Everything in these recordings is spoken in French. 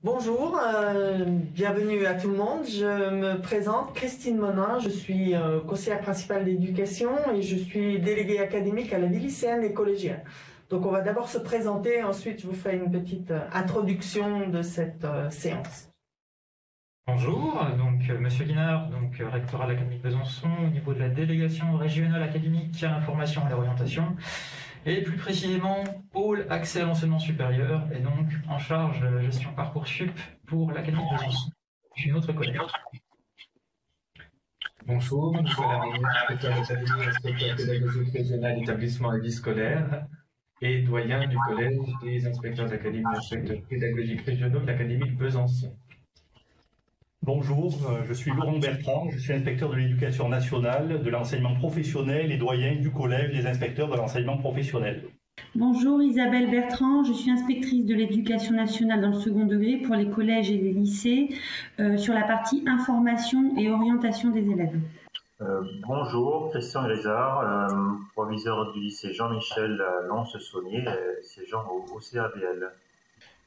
Bonjour, bienvenue à tout le monde. Je me présente, Christine Monin, je suis conseillère principale d'éducation et je suis déléguée académique à la vie lycéenne et collégienne. Donc on va d'abord se présenter, ensuite je vous fais une petite introduction de cette séance. Bonjour, donc Monsieur Guinard, rectorat de l'Académie de Besançon, au niveau de la délégation régionale académique à l'information et à l'orientation, et plus précisément pôle accès à l'enseignement supérieur, et donc en charge de la gestion Parcoursup pour l'Académie de Besançon. Je suis notre collègue. Bonjour, Nicolas Meunier, inspecteur d'académie, inspecteur pédagogique régional établissement et vie scolaire, et doyen du collège des inspecteurs d'académie et inspecteurs pédagogiques régionaux de l'Académie de Besançon. Bonjour, je suis Laurent Bertrand, je suis inspecteur de l'éducation nationale, de l'enseignement professionnel et doyen du collège des inspecteurs de l'enseignement professionnel. Bonjour, Isabelle Bertrand, je suis inspectrice de l'éducation nationale dans le second degré pour les collèges et les lycées sur la partie information et orientation des élèves. Bonjour, Christian Grisard, proviseur du lycée Jean-Michel Lons-Saunier, siégeant au CAVL.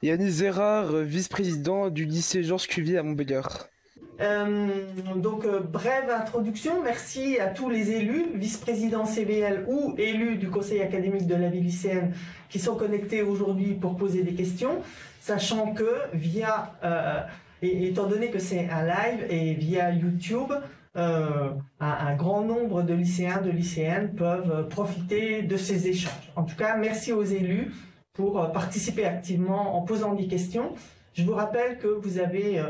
Yannis Zérard, vice-président du lycée Georges Cuvier à Montbéliard. Brève introduction, merci à tous les élus, vice-présidents CVL ou élus du conseil académique de la vie lycéenne qui sont connectés aujourd'hui pour poser des questions, sachant que étant donné que c'est un live et via YouTube, un grand nombre de lycéens, de lycéennes peuvent profiter de ces échanges. En tout cas, merci aux élus pour participer activement en posant des questions. Je vous rappelle que vous avez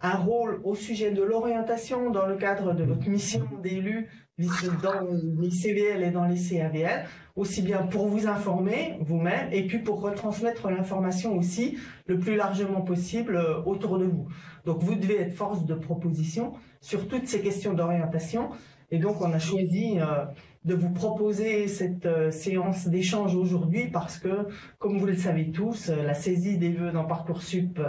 un rôle au sujet de l'orientation dans le cadre de votre mission d'élu dans les CVL et dans les CAVL, aussi bien pour vous informer vous-même et puis pour retransmettre l'information aussi le plus largement possible autour de vous. Donc vous devez être force de proposition sur toutes ces questions d'orientation et donc on a choisi de vous proposer cette séance d'échange aujourd'hui parce que, comme vous le savez tous, la saisie des vœux dans Parcoursup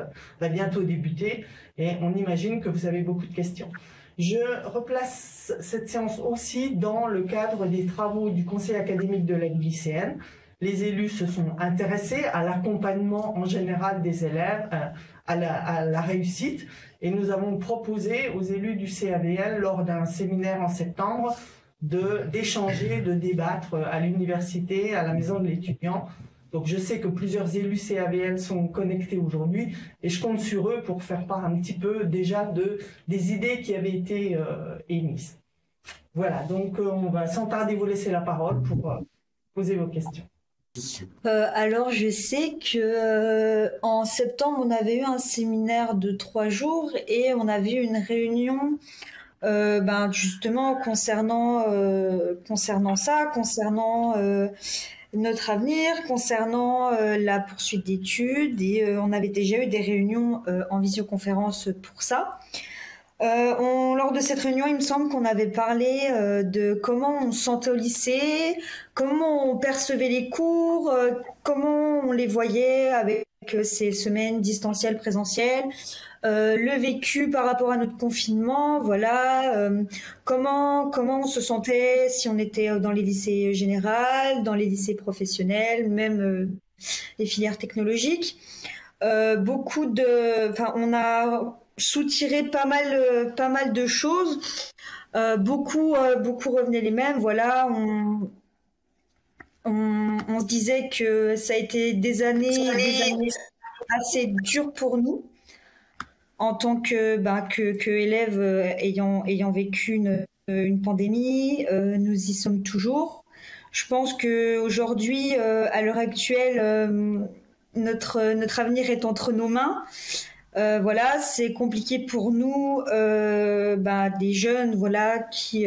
va bientôt débuter et on imagine que vous avez beaucoup de questions. Je replace cette séance aussi dans le cadre des travaux du conseil académique de la vie lycéenne. Les élus se sont intéressés à l'accompagnement en général des élèves, à la réussite, et nous avons proposé aux élus du CAVL lors d'un séminaire en septembre d'échanger, de débattre à l'université, à la maison de l'étudiant. Donc je sais que plusieurs élus CAVL sont connectés aujourd'hui et je compte sur eux pour faire part un petit peu déjà des idées qui avaient été émises. Voilà, donc on va sans tarder vous laisser la parole pour poser vos questions. Alors je sais que en septembre on avait eu un séminaire de 3 jours et on avait eu une réunion justement concernant notre avenir, concernant la poursuite d'études et on avait déjà eu des réunions en visioconférence pour ça. Lors de cette réunion, il me semble qu'on avait parlé de comment on se sentait au lycée, comment on percevait les cours, comment on les voyait avec ces semaines distancielles, présentielles, le vécu par rapport à notre confinement, voilà, comment on se sentait si on était dans les lycées généraux, dans les lycées professionnels, même les filières technologiques. On a soutiré pas mal de choses. Beaucoup revenaient les mêmes. Voilà, on se disait que ça a été des années assez dures pour nous en tant que élèves ayant vécu une pandémie. Nous y sommes toujours. Je pense que aujourd'hui, à l'heure actuelle, notre avenir est entre nos mains. Voilà, c'est compliqué pour nous, des jeunes, voilà, qui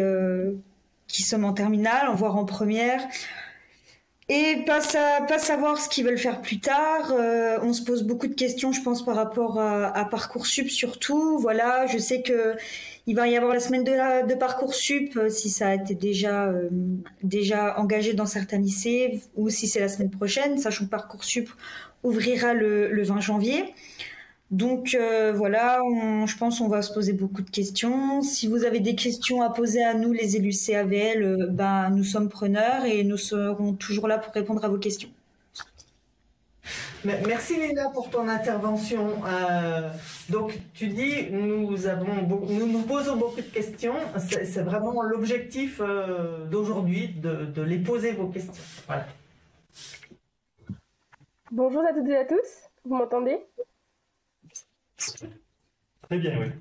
sommes en terminale, voire en première, et pas savoir ce qu'ils veulent faire plus tard. On se pose beaucoup de questions, je pense, par rapport à Parcoursup surtout. Voilà, je sais que il va y avoir la semaine de Parcoursup, si ça a été déjà engagé dans certains lycées, ou si c'est la semaine prochaine, sachant que Parcoursup ouvrira le 20 janvier. Donc voilà, je pense qu'on va se poser beaucoup de questions. Si vous avez des questions à poser à nous, les élus CAVL, nous sommes preneurs et nous serons toujours là pour répondre à vos questions. Merci Léna pour ton intervention. Donc tu dis nous nous posons beaucoup de questions. C'est vraiment l'objectif d'aujourd'hui de les poser vos questions. Voilà. Bonjour à toutes et à tous. Vous m'entendez? Très bien, oui.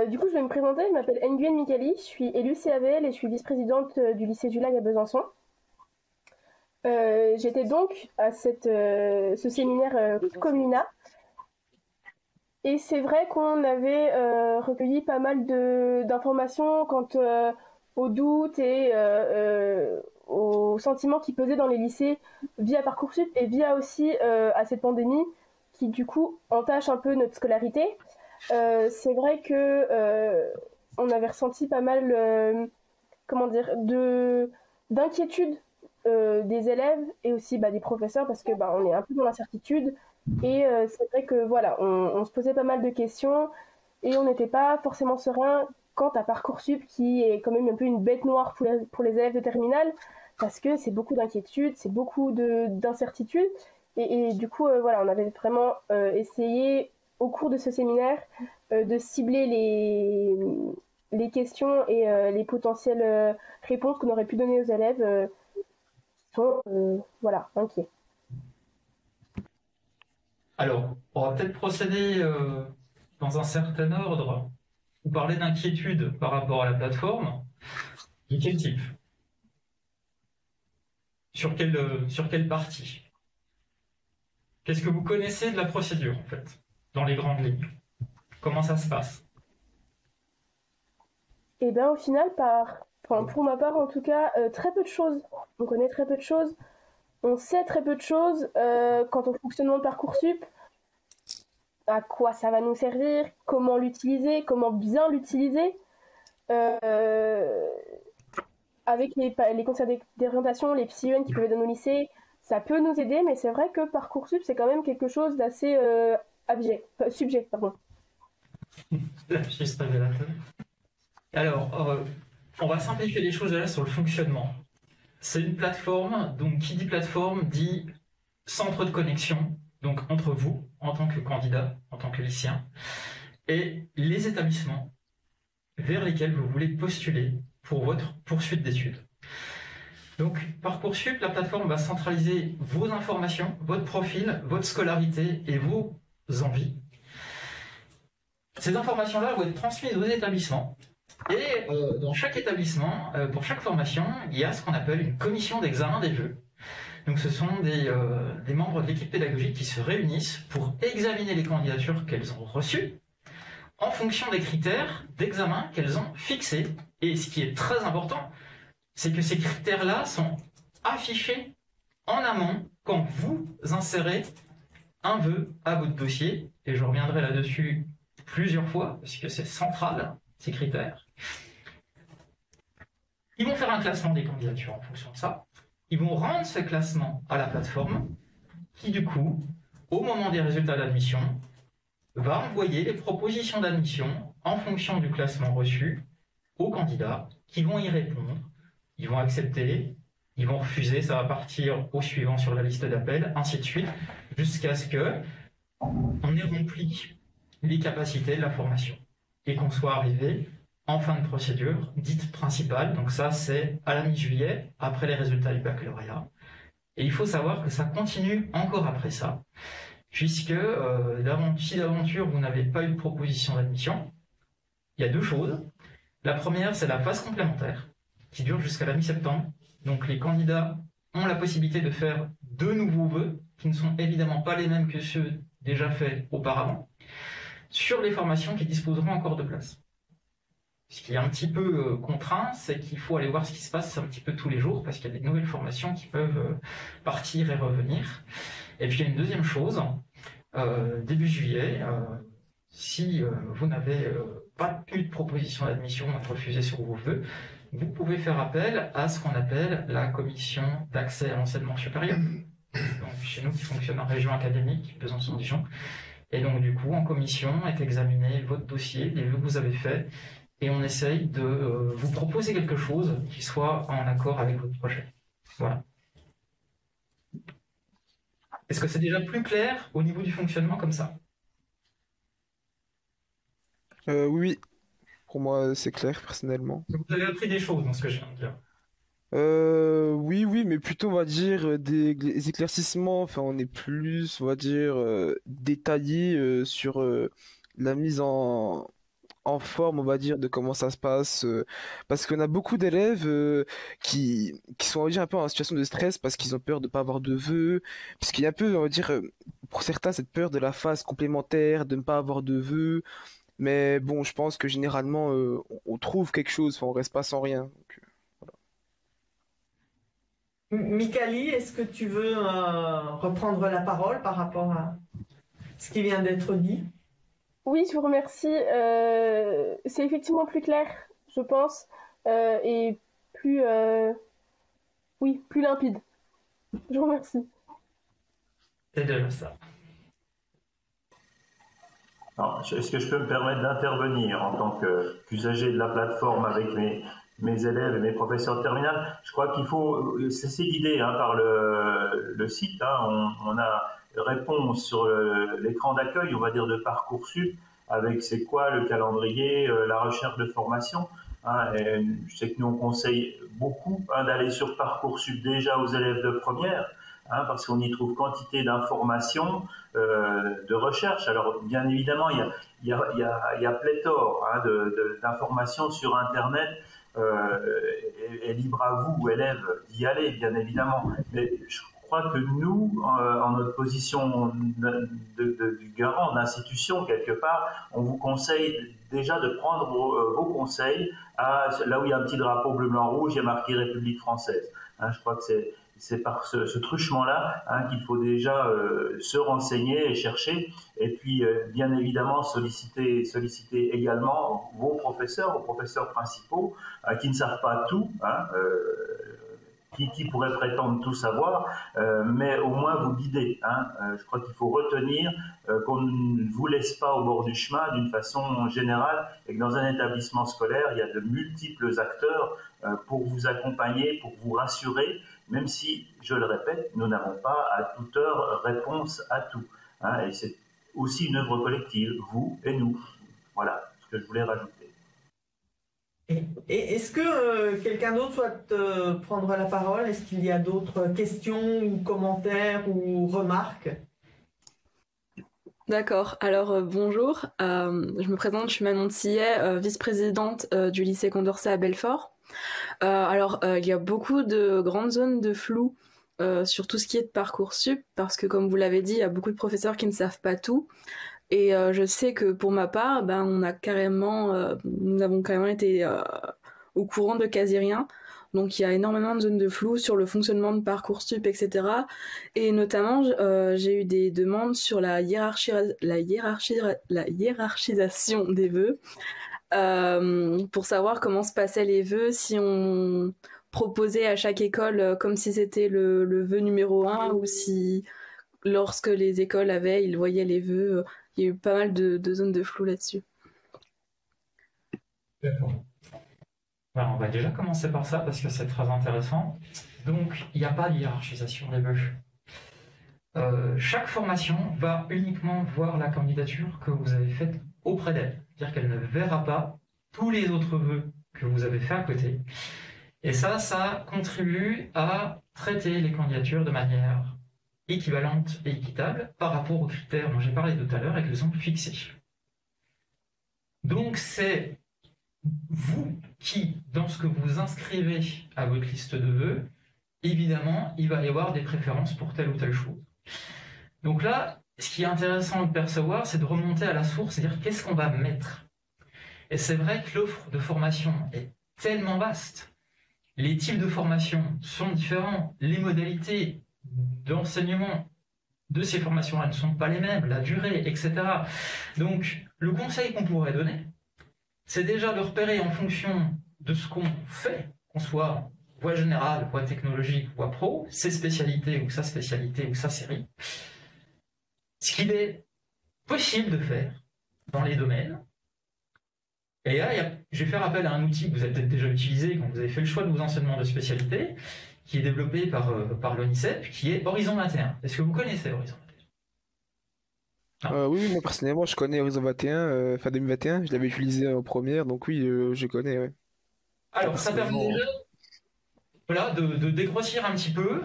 Du coup, je vais me présenter. Je m'appelle Nguyen Mikali. Je suis élue CAVL et je suis vice-présidente du lycée du Lac à Besançon. J'étais donc à ce séminaire Comuna. Et c'est vrai qu'on avait recueilli pas mal d'informations quant aux doutes et aux sentiments qui pesaient dans les lycées via Parcoursup et via aussi à cette pandémie qui du coup entache un peu notre scolarité. C'est vrai que on avait ressenti pas mal d'inquiétude des élèves et aussi des professeurs parce que on est un peu dans l'incertitude et c'est vrai que voilà, on se posait pas mal de questions et on n'était pas forcément serein quant à Parcoursup qui est quand même un peu une bête noire pour les élèves de terminale parce que c'est beaucoup d'inquiétude, c'est beaucoup d'incertitude et du coup voilà, on avait vraiment essayé au cours de ce séminaire de cibler les questions et les potentielles réponses qu'on aurait pu donner aux élèves voilà, inquiets. Alors, on va peut-être procéder dans un certain ordre. Vous parlez d'inquiétude par rapport à la plateforme. De quel type? Sur quelle partie? Qu'est-ce que vous connaissez de la procédure, en fait, dans les grandes lignes? Comment ça se passe? Eh bien, au final, pour ma part, en tout cas, très peu de choses. On connaît très peu de choses. On sait très peu de choses quant au fonctionnement de Parcoursup, à quoi ça va nous servir, comment l'utiliser, comment bien l'utiliser. Avec les conseils d'orientation, les psy-UN qui peuvent être dans nos lycées, ça peut nous aider, mais c'est vrai que Parcoursup, c'est quand même quelque chose d'assez subject, pardon. Lapsus révélateur. Alors, on va simplifier les choses là sur le fonctionnement. C'est une plateforme, donc qui dit plateforme dit centre de connexion, donc entre vous, en tant que candidat, en tant que lycéen, et les établissements vers lesquels vous voulez postuler pour votre poursuite d'études. Donc, Parcoursup, la plateforme va centraliser vos informations, votre profil, votre scolarité et vos envies. Ces informations-là vont être transmises aux établissements. Et dans chaque établissement, pour chaque formation, il y a ce qu'on appelle une commission d'examen des vœux. Donc ce sont des membres de l'équipe pédagogique qui se réunissent pour examiner les candidatures qu'elles ont reçues en fonction des critères d'examen qu'elles ont fixés. Et ce qui est très important, c'est que ces critères-là sont affichés en amont quand vous insérez un vœu à votre dossier. Et je reviendrai là-dessus plusieurs fois, parce que c'est central, ces critères. Ils vont faire un classement des candidatures en fonction de ça. Ils vont rendre ce classement à la plateforme, qui du coup, au moment des résultats d'admission, va envoyer les propositions d'admission en fonction du classement reçu aux candidats qui vont y répondre. Ils vont accepter, ils vont refuser, ça va partir au suivant sur la liste d'appel, ainsi de suite, jusqu'à ce que on ait rempli les capacités de la formation et qu'on soit arrivé en fin de procédure dite principale. Donc ça, c'est à la mi-juillet, après les résultats du baccalauréat. Et il faut savoir que ça continue encore après ça, puisque si d'aventure vous n'avez pas eu de proposition d'admission, il y a deux choses. La première, c'est la phase complémentaire, qui dure jusqu'à la mi-septembre. Donc les candidats ont la possibilité de faire deux nouveaux vœux, qui ne sont évidemment pas les mêmes que ceux déjà faits auparavant, sur les formations qui disposeront encore de place. Ce qui est un petit peu contraint, c'est qu'il faut aller voir ce qui se passe un petit peu tous les jours, parce qu'il y a des nouvelles formations qui peuvent partir et revenir. Et puis il y a une deuxième chose, début juillet, si vous n'avez pas eu de proposition d'admission refusée sur vos vœux, vous pouvez faire appel à ce qu'on appelle la commission d'accès à l'enseignement supérieur. Donc chez nous qui fonctionne en région académique, Besançon-Dijon. Et donc du coup, en commission est examiné votre dossier, les vœux que vous avez faits, et on essaye de vous proposer quelque chose qui soit en accord avec votre projet. Voilà. Est-ce que c'est déjà plus clair au niveau du fonctionnement comme ça? Oui, pour moi, c'est clair, personnellement. Vous avez appris des choses dans ce que je viens de dire. Oui, oui, mais plutôt, on va dire, des éclaircissements. Enfin, on est plus, on va dire, détaillé sur la mise en forme, on va dire, de comment ça se passe. Parce qu'on a beaucoup d'élèves qui sont, on va dire, un peu en situation de stress parce qu'ils ont peur de ne pas avoir de vœux. Parce qu'il y a un peu, on va dire, pour certains, cette peur de la phase complémentaire, de ne pas avoir de vœux. Mais bon, je pense que généralement, on trouve quelque chose, enfin, on reste pas sans rien. Donc, Mikali, est-ce que tu veux reprendre la parole par rapport à ce qui vient d'être dit? Oui, je vous remercie. C'est effectivement plus clair, je pense, et plus, oui, plus limpide. Je vous remercie. C'est déjà ça. Est-ce que je peux me permettre d'intervenir en tant qu'usager de la plateforme avec mes élèves et mes professeurs de terminale? Je crois qu'il faut cesser d'idée par le site. On a réponse sur l'écran d'accueil, on va dire, de Parcoursup, avec c'est quoi le calendrier, la recherche de formation. Et je sais que nous, on conseille beaucoup d'aller sur Parcoursup déjà aux élèves de première, parce qu'on y trouve quantité d'informations, de recherche. Alors, bien évidemment, il y a pléthore d'informations sur Internet, et libre à vous, élèves, d'y aller, bien évidemment. Mais je crois que nous, en notre position du garant d'institution, quelque part, on vous conseille déjà de prendre vos conseils là où il y a un petit drapeau bleu, blanc, rouge, il y a marqué République française. Je crois que c'est par ce truchement-là qu'il faut déjà se renseigner et chercher, et puis bien évidemment solliciter également vos professeurs principaux qui ne savent pas tout, qui pourraient prétendre tout savoir, mais au moins vous guider. Je crois qu'il faut retenir qu'on ne vous laisse pas au bord du chemin d'une façon générale, et que dans un établissement scolaire, il y a de multiples acteurs pour vous accompagner, pour vous rassurer, même si, je le répète, nous n'avons pas à toute heure réponse à tout. Et c'est aussi une œuvre collective, vous et nous. Voilà ce que je voulais rajouter. Et est-ce que quelqu'un d'autre souhaite prendre la parole? Est-ce qu'il y a d'autres questions ou commentaires ou remarques? D'accord, alors bonjour, je me présente, je suis Manon Tillet, vice-présidente du lycée Condorcet à Belfort. Il y a beaucoup de grandes zones de flou sur tout ce qui est de Parcoursup, parce que comme vous l'avez dit, il y a beaucoup de professeurs qui ne savent pas tout. Et je sais que pour ma part, nous avons carrément été au courant de quasi rien. Donc il y a énormément de zones de flou sur le fonctionnement de Parcoursup, etc. Et notamment, j'ai eu des demandes sur la hiérarchisation des vœux, pour savoir comment se passaient les vœux, si on proposait à chaque école comme si c'était le vœu numéro 1, ou si lorsque les écoles ils voyaient les vœux. Il y a eu pas mal de zones de flou là-dessus. D'accord. On va déjà commencer par ça parce que c'est très intéressant. Donc, il n'y a pas de hiérarchisation des vœux. Chaque formation va uniquement voir la candidature que vous avez faite auprès d'elle. C'est-à-dire qu'elle ne verra pas tous les autres vœux que vous avez fait à côté. Et ça contribue à traiter les candidatures de manière équivalente et équitable par rapport aux critères dont j'ai parlé tout à l'heure et qu'ils ont fixés. Donc c'est vous qui, dans ce que vous inscrivez à votre liste de vœux, évidemment, il va y avoir des préférences pour telle ou telle chose. Donc là, ce qui est intéressant de percevoir, c'est de remonter à la source, c'est-à-dire qu'est-ce qu'on va mettre. Et c'est vrai que l'offre de formation est tellement vaste. Les types de formation sont différents, les modalités d'enseignement de ces formations-là ne sont pas les mêmes, la durée, etc. Donc, le conseil qu'on pourrait donner, c'est déjà de repérer en fonction de ce qu'on fait, qu'on soit voie générale, voie technologique, voie pro, ses spécialités ou sa spécialité ou sa série, ce qu'il est possible de faire dans les domaines. Et là, je vais faire appel à un outil que vous avez peut-être déjà utilisé quand vous avez fait le choix de vos enseignements de spécialité, qui est développé par l'ONICEP, qui est Horizon 21. Est-ce que vous connaissez Horizon 21? Oui, moi personnellement, je connais Horizon 21, fin 2021, je l'avais utilisé en première, donc oui, je connais, ouais. Alors, ça permet Personnellement. déjà voilà, de dégrossir un petit peu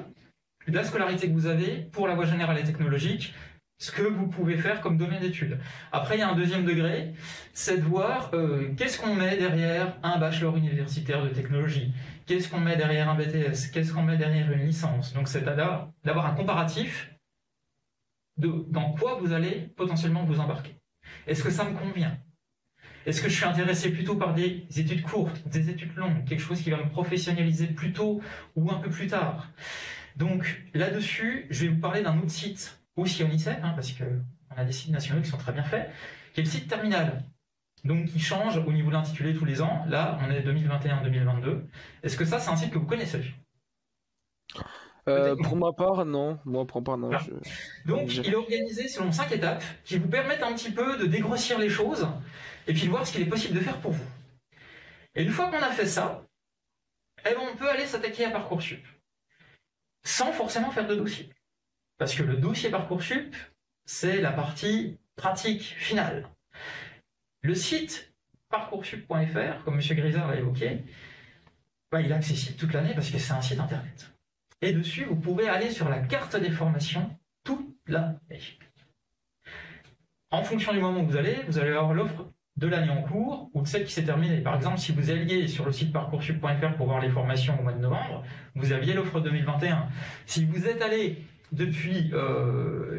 la scolarité que vous avez pour la voie générale et technologique, ce que vous pouvez faire comme domaine d'études. Après, il y a un deuxième degré, c'est de voir qu'est-ce qu'on met derrière un bachelor universitaire de technologie, qu'est-ce qu'on met derrière un BTS, qu'est-ce qu'on met derrière une licence. Donc, c'est d'avoir un comparatif de dans quoi vous allez potentiellement vous embarquer. Est-ce que ça me convient? Est-ce que je suis intéressé plutôt par des études courtes, des études longues, quelque chose qui va me professionnaliser plus tôt ou un peu plus tard? Donc là-dessus, je vais vous parler d'un autre site, aussi ONICEP, parce qu'on a des sites nationaux qui sont très bien faits, qui est le site Terminal. Donc qui change au niveau de l'intitulé tous les ans. Là, on est 2021-2022. Est-ce que ça, c'est un site que vous connaissez? Pour ma part, non. Moi, pour ma part, non. Voilà. Donc, il est organisé selon 5 étapes qui vous permettent un petit peu de dégrossir les choses et puis de voir ce qu'il est possible de faire pour vous. Et une fois qu'on a fait ça, eh ben, on peut aller s'attaquer à Parcoursup sans forcément faire de dossier. Parce que le dossier Parcoursup, c'est la partie pratique finale. Le site parcoursup.fr, comme M. Grisard l'a évoqué, il est accessible toute l'année parce que c'est un site internet. Et dessus, vous pouvez aller sur la carte des formations toute l'année. En fonction du moment où vous allez avoir l'offre de l'année en cours ou de celle qui s'est terminée. Par exemple, si vous alliez sur le site parcoursup.fr pour voir les formations au mois de novembre, vous aviez l'offre 2021. Si vous êtes allé depuis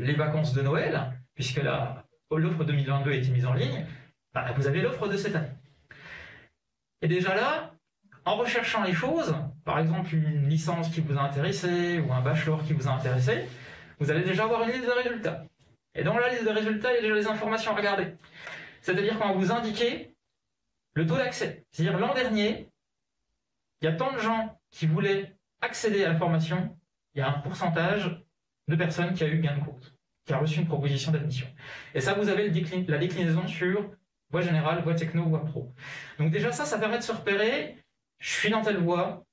les vacances de Noël, puisque là, l'offre 2022 a été mise en ligne, vous avez l'offre de cette année. Et déjà là, en recherchant les choses, par exemple une licence qui vous a intéressé ou un bachelor qui vous a intéressé, vous allez déjà avoir une liste de résultats. Et dans la liste de résultats, il y a déjà les informations à regarder. C'est-à-dire qu'on va vous indiquer le taux d'accès. C'est-à-dire l'an dernier, il y a tant de gens qui voulaient accéder à la formation, il y a un pourcentage de personnes qui a eu gain de cause, qui a reçu une proposition d'admission. Et ça, vous avez la déclinaison sur voie générale, voie techno, voie pro. Donc déjà ça permet de se repérer. Je suis dans telle voie,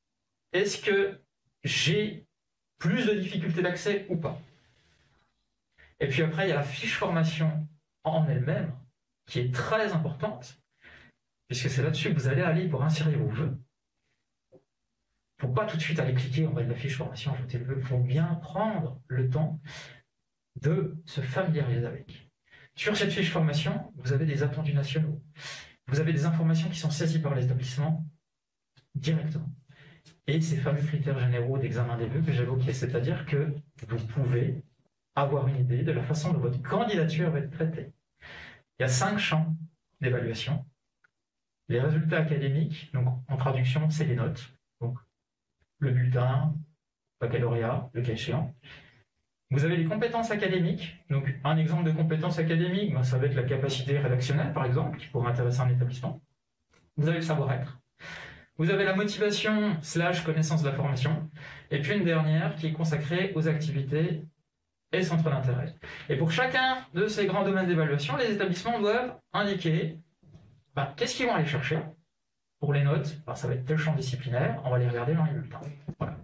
est-ce que j'ai plus de difficultés d'accès ou pas? Et puis après, il y a la fiche formation en elle-même, qui est très importante, puisque c'est là-dessus que vous allez aller pour insérer vos vœux. Il ne faut pas tout de suite aller cliquer en bas de la fiche formation, ajouter le vœu. Il faut bien prendre le temps de se familiariser avec. Sur cette fiche formation, vous avez des attendus nationaux. Vous avez des informations qui sont saisies par l'établissement directement. Et ces fameux critères généraux d'examen des vœux que j'évoquais, c'est-à-dire que vous pouvez avoir une idée de la façon dont votre candidature va être traitée. Il y a 5 champs d'évaluation. Les résultats académiques, donc en traduction, c'est les notes. Donc le bulletin, baccalauréat, le cas échéant. Vous avez les compétences académiques. Donc un exemple de compétences académiques, ça va être la capacité rédactionnelle, par exemple, qui pourrait intéresser un établissement. Vous avez le savoir-être. Vous avez la motivation / connaissance de la formation. Et puis une dernière qui est consacrée aux activités et centres d'intérêt. Et pour chacun de ces grands domaines d'évaluation, les établissements doivent indiquer qu'est-ce qu'ils vont aller chercher. Pour les notes, ça va être tel champ disciplinaire, on va les regarder dans les bulletins. Voilà.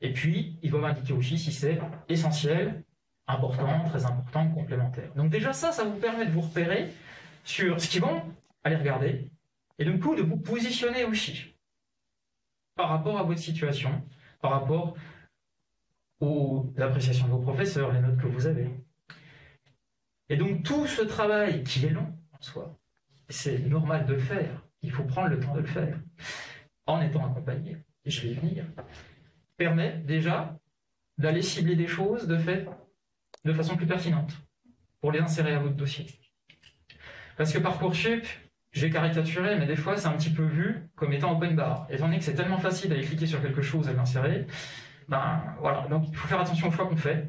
Et puis, ils doivent indiquer aussi si c'est essentiel, important, très important, complémentaire. Donc déjà ça vous permet de vous repérer sur ce qu'ils vont aller regarder et du coup de vous positionner aussi par rapport à votre situation, par rapport aux appréciations de vos professeurs, les notes que vous avez. Et donc tout ce travail qui est long en soi, c'est normal de le faire, il faut prendre le temps de le faire, en étant accompagné, et je vais y venir, permet déjà d'aller cibler des choses de façon plus pertinente, pour les insérer à votre dossier. Parce que Parcoursup, j'ai caricaturé, mais des fois c'est un petit peu vu comme étant open bar. Étant donné que c'est tellement facile d'aller cliquer sur quelque chose et l'insérer, voilà, donc il faut faire attention aux choix qu'on fait.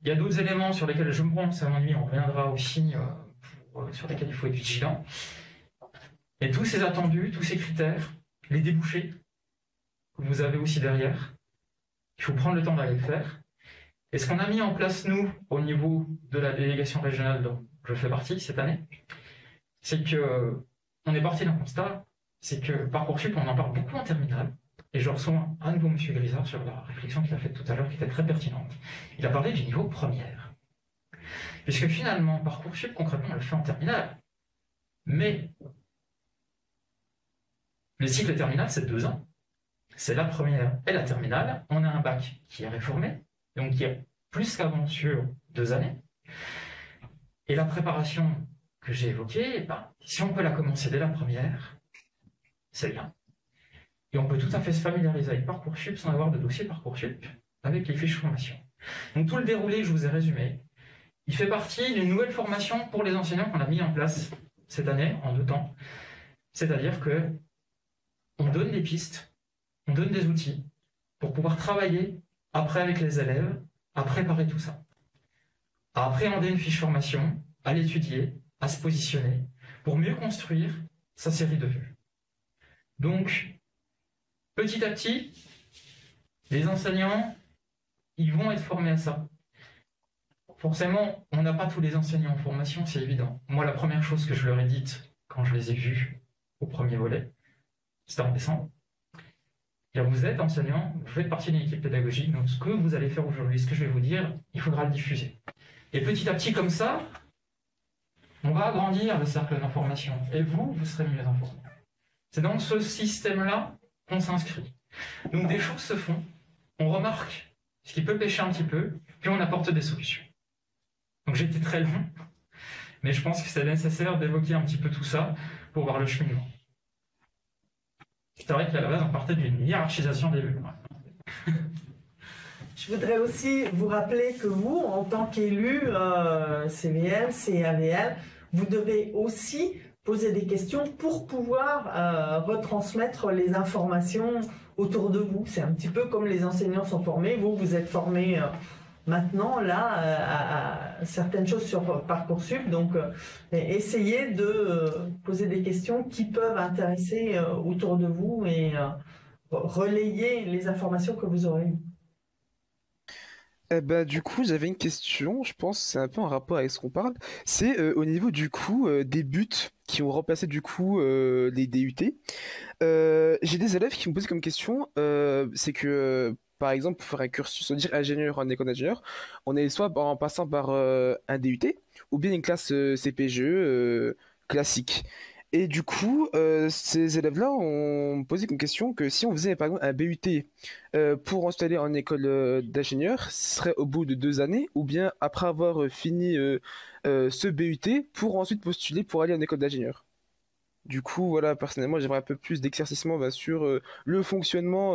Il y a d'autres éléments sur lesquels je me pense, à mon avis, on reviendra aussi, sur lesquels il faut être vigilant. Et tous ces attendus, tous ces critères, les débouchés que vous avez aussi derrière, il faut prendre le temps d'aller le faire. Et ce qu'on a mis en place, nous, au niveau de la délégation régionale dont je fais partie cette année, c'est que on est parti d'un constat, c'est que Parcoursup, on en parle beaucoup en terminale, et je reçois à nouveau M. Grisard sur la réflexion qu'il a faite tout à l'heure, qui était très pertinente. Il a parlé du niveau première. Puisque finalement, Parcoursup, concrètement, on le fait en terminale. Mais le cycle terminal, c'est 2 ans. C'est la première et la terminale. On a un bac qui est réformé, donc qui est plus qu'avant sur 2 années. Et la préparation que j'ai évoquée, si on peut la commencer dès la première, c'est bien. Et on peut tout à fait se familiariser avec Parcoursup sans avoir de dossier Parcoursup avec les fiches formation. Donc tout le déroulé que je vous ai résumé, il fait partie d'une nouvelle formation pour les enseignants qu'on a mis en place cette année, en 2 temps. C'est-à-dire que on donne des pistes, on donne des outils pour pouvoir travailler après avec les élèves, à préparer tout ça, à appréhender une fiche formation, à l'étudier, à se positionner, pour mieux construire sa série de vues. Donc, petit à petit, les enseignants, ils vont être formés à ça. Forcément, on n'a pas tous les enseignants en formation, c'est évident. Moi, la première chose que je leur ai dite quand je les ai vus au premier volet, c'était en décembre. Vous êtes enseignant, vous faites partie d'une équipe pédagogique, donc ce que vous allez faire aujourd'hui, ce que je vais vous dire, il faudra le diffuser. Et petit à petit, comme ça, on va agrandir le cercle d'information. Et vous serez mieux informés. C'est dans ce système-là qu'on s'inscrit. Donc des choses se font, on remarque ce qui peut pêcher un petit peu, puis on apporte des solutions. Donc j'ai été très long, mais je pense que c'est nécessaire d'évoquer un petit peu tout ça pour voir le cheminement. C'est vrai qu'à la base, on partait d'une hiérarchisation des vues. Je voudrais aussi vous rappeler que vous, en tant qu'élu CVL, CAVL, vous devez aussi poser des questions pour pouvoir retransmettre les informations autour de vous. C'est un petit peu comme les enseignants sont formés. Vous êtes formés maintenant là à certaines choses sur Parcoursup. Donc, essayez de poser des questions qui peuvent intéresser autour de vous et relayer les informations que vous aurez eues. Du coup, j'avais une question, je pense que c'est un peu en rapport avec ce qu'on parle. C'est au niveau du coup des buts qui ont remplacé du coup les DUT. J'ai des élèves qui me posent comme question, c'est que par exemple pour faire un cursus, on va dire ingénieur en école d'ingénieur, on est soit en passant par un DUT ou bien une classe CPGE classique. Et du coup, ces élèves-là ont posé comme question que si on faisait par exemple un BUT pour installer en école d'ingénieur, ce serait au bout de 2 années, ou bien après avoir fini ce BUT pour ensuite postuler pour aller en école d'ingénieur. Du coup, voilà, personnellement, j'aimerais un peu plus d'éclaircissement sur le fonctionnement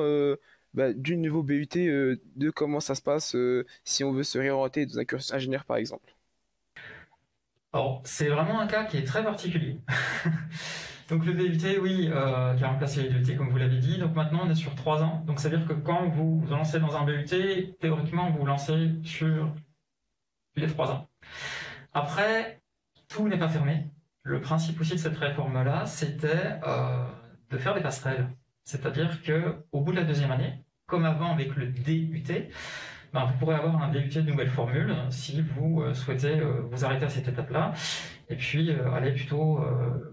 du nouveau BUT, de comment ça se passe si on veut se réorienter dans un cursus ingénieur, par exemple. Alors, c'est vraiment un cas qui est très particulier. Donc le BUT, oui, qui a remplacé les DUT, comme vous l'avez dit. Donc maintenant, on est sur 3 ans. Donc ça veut dire que quand vous vous lancez dans un BUT, théoriquement, vous vous lancez sur les 3 ans. Après, tout n'est pas fermé. Le principe aussi de cette réforme-là, c'était de faire des passerelles. C'est-à-dire qu'au bout de la 2e année, comme avant avec le DUT, vous pourrez avoir un DUT de nouvelle formule si vous souhaitez vous arrêter à cette étape-là et puis aller plutôt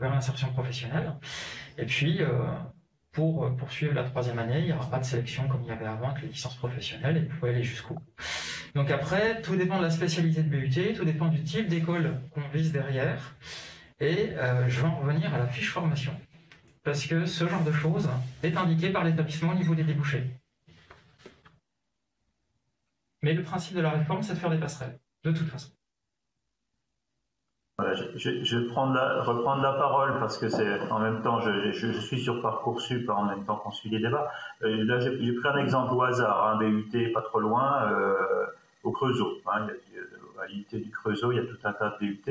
vers l'insertion professionnelle. Et puis, pour poursuivre la 3e année, il n'y aura pas de sélection comme il y avait avant avec les licences professionnelles et vous pouvez aller jusqu'au bout. Donc après, tout dépend de la spécialité de BUT, tout dépend du type d'école qu'on vise derrière. Et je vais en revenir à la fiche formation. Parce que ce genre de choses est indiqué par l'établissement au niveau des débouchés. Mais le principe de la réforme, c'est de faire des passerelles, de toute façon. Voilà, je vais reprendre la parole parce que c'est en même temps, je suis sur Parcoursup en même temps qu'on suit les débats. Là, j'ai pris un exemple au hasard, un BUT pas trop loin, au Creusot. À l'IUT du Creusot, il y a tout un tas de BUT.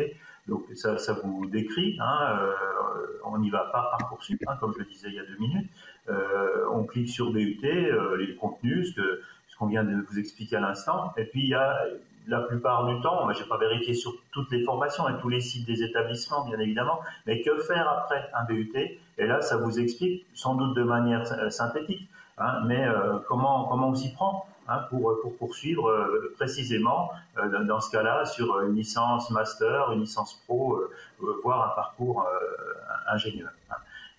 Donc ça vous décrit, on n'y va pas Parcoursup, comme je le disais il y a 2 minutes. On clique sur BUT, les contenus, ce qu'on vient de vous expliquer à l'instant. Et puis il y a la plupart du temps, je n'ai pas vérifié sur toutes les formations et tous les sites des établissements, bien évidemment, mais que faire après un BUT? Et là, ça vous explique, sans doute de manière synthétique, mais comment on s'y prend pour poursuivre précisément, dans ce cas-là, sur une licence master, une licence pro, voire un parcours ingénieur.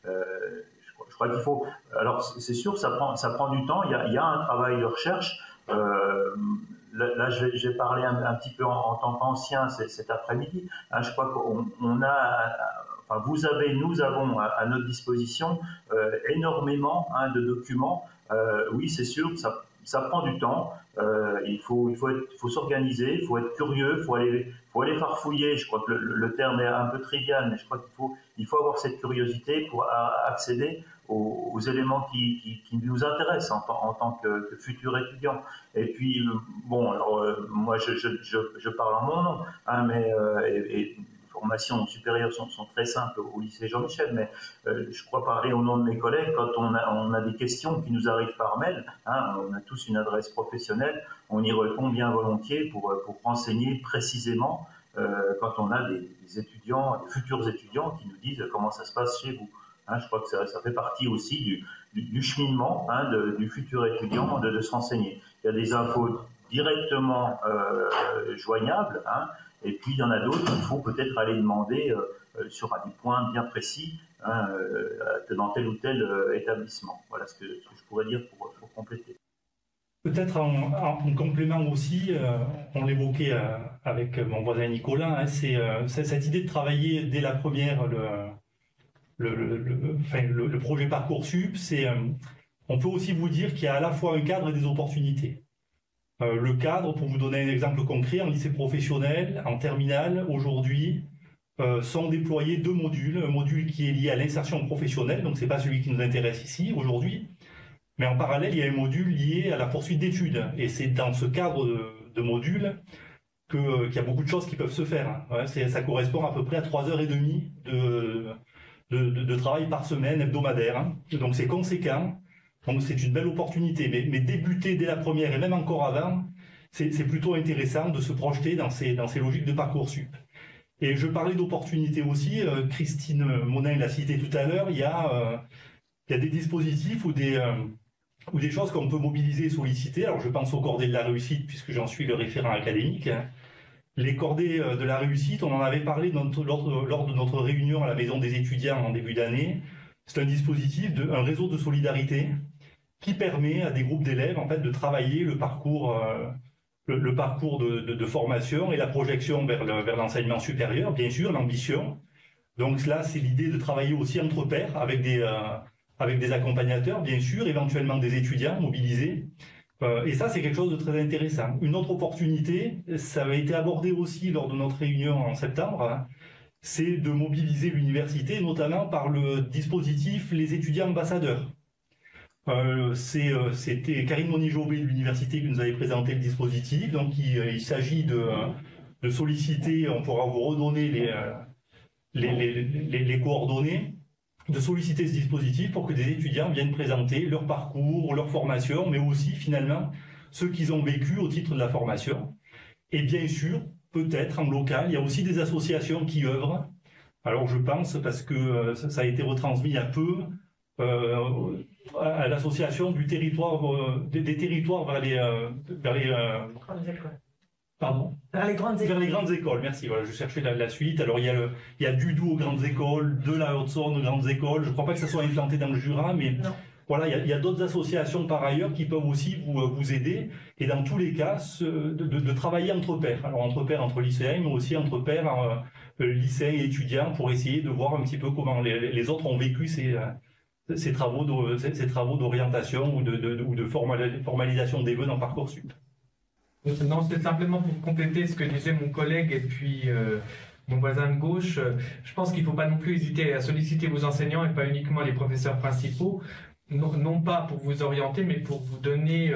Je je crois qu'il faut. Alors c'est sûr, ça prend du temps. Il y a un travail de recherche. Là, je vais parler un petit peu en tant qu'ancien cet après-midi. Hein, je crois qu'on a, enfin, nous avons à notre disposition énormément de documents. Oui, c'est sûr, ça prend du temps. Il faut s'organiser, il faut être curieux, il faut aller farfouiller. Je crois que le terme est un peu trivial, mais je crois qu'il faut avoir cette curiosité pour accéder aux éléments qui nous intéressent en tant que futurs étudiants. Et puis, bon, alors, moi, je parle en mon nom, hein, mais les formations supérieures sont très simples au lycée Jean-Michel, mais je crois parler au nom de mes collègues quand on a des questions qui nous arrivent par mail. Hein, on a tous une adresse professionnelle, on y répond bien volontiers pour renseigner précisément quand on a des étudiants, des futurs étudiants qui nous disent comment ça se passe chez vous. Hein, je crois que ça fait partie aussi du cheminement du futur étudiant de se renseigner. Il y a des infos directement joignables, hein, et puis il y en a d'autres qu'il faut peut-être aller demander sur des points bien précis dans tel ou tel établissement. Voilà ce que je pourrais dire pour compléter. Peut-être en complément aussi, on l'évoquait avec mon voisin Nicolas, hein, c'est cette idée de travailler dès la première le projet Parcoursup. On peut aussi vous dire qu'il y a à la fois un cadre et des opportunités. Le cadre, pour vous donner un exemple concret, en lycée professionnel, en terminale, aujourd'hui, sont déployés 2 modules. Un module qui est lié à l'insertion professionnelle, donc c'est pas celui qui nous intéresse ici aujourd'hui, mais en parallèle, il y a un module lié à la poursuite d'études. Et c'est dans ce cadre de module qu'il y a beaucoup de choses qui peuvent se faire. Ouais, ça correspond à peu près à 3h30 de travail par semaine hebdomadaire. Hein. Donc c'est conséquent. Donc c'est une belle opportunité. Mais débuter dès la première et même encore avant, c'est plutôt intéressant de se projeter dans ces logiques de Parcoursup. Et je parlais d'opportunités aussi. Christine Monin l'a cité tout à l'heure. Il y a des dispositifs ou des choses qu'on peut mobiliser et solliciter. Alors je pense aux cordées de la réussite, puisque j'en suis le référent académique. Les cordées de la réussite, on en avait parlé lors de notre réunion à la Maison des étudiants en début d'année. C'est un dispositif, un réseau de solidarité qui permet à des groupes d'élèves en fait, de travailler le parcours de formation et la projection vers l'enseignement supérieur, bien sûr, l'ambition. Donc là, c'est l'idée de travailler aussi entre pairs avec des accompagnateurs, bien sûr, éventuellement des étudiants mobilisés. Et ça, c'est quelque chose de très intéressant. Une autre opportunité, ça avait été abordé aussi lors de notre réunion en septembre, hein, c'est de mobiliser l'université, notamment par le dispositif Les étudiants ambassadeurs. C'était Karine Moni-Jobé de l'université qui nous avait présenté le dispositif. Donc, il s'agit de solliciter, on pourra vous redonner les coordonnées, de solliciter ce dispositif pour que des étudiants viennent présenter leur parcours, leur formation, mais aussi finalement ce qu'ils ont vécu au titre de la formation. Et bien sûr, peut-être en local, il y a aussi des associations qui œuvrent. Alors je pense, parce que ça a été retransmis il y a peu, à l'association du territoire, des territoires vers les Pardon ? Vers les grandes écoles. Vers les grandes écoles, merci. Voilà, je cherchais la suite. Alors, il y a du Doubs aux grandes écoles, de la Haute-Saône aux grandes écoles. Je ne crois pas que ça soit implanté dans le Jura, mais non. Voilà, il y a d'autres associations par ailleurs qui peuvent aussi vous aider. Et dans tous les cas, de travailler entre pairs. Alors, entre pairs, entre lycéens, mais aussi entre pairs, lycéens et étudiants, pour essayer de voir un petit peu comment les autres ont vécu ces travaux d'orientation ou de formalisation des vœux dans Parcoursup. Non, c'est simplement pour compléter ce que disait mon collègue et puis mon voisin de gauche. Je pense qu'il ne faut pas non plus hésiter à solliciter vos enseignants et pas uniquement les professeurs principaux, non pas pour vous orienter, mais pour vous donner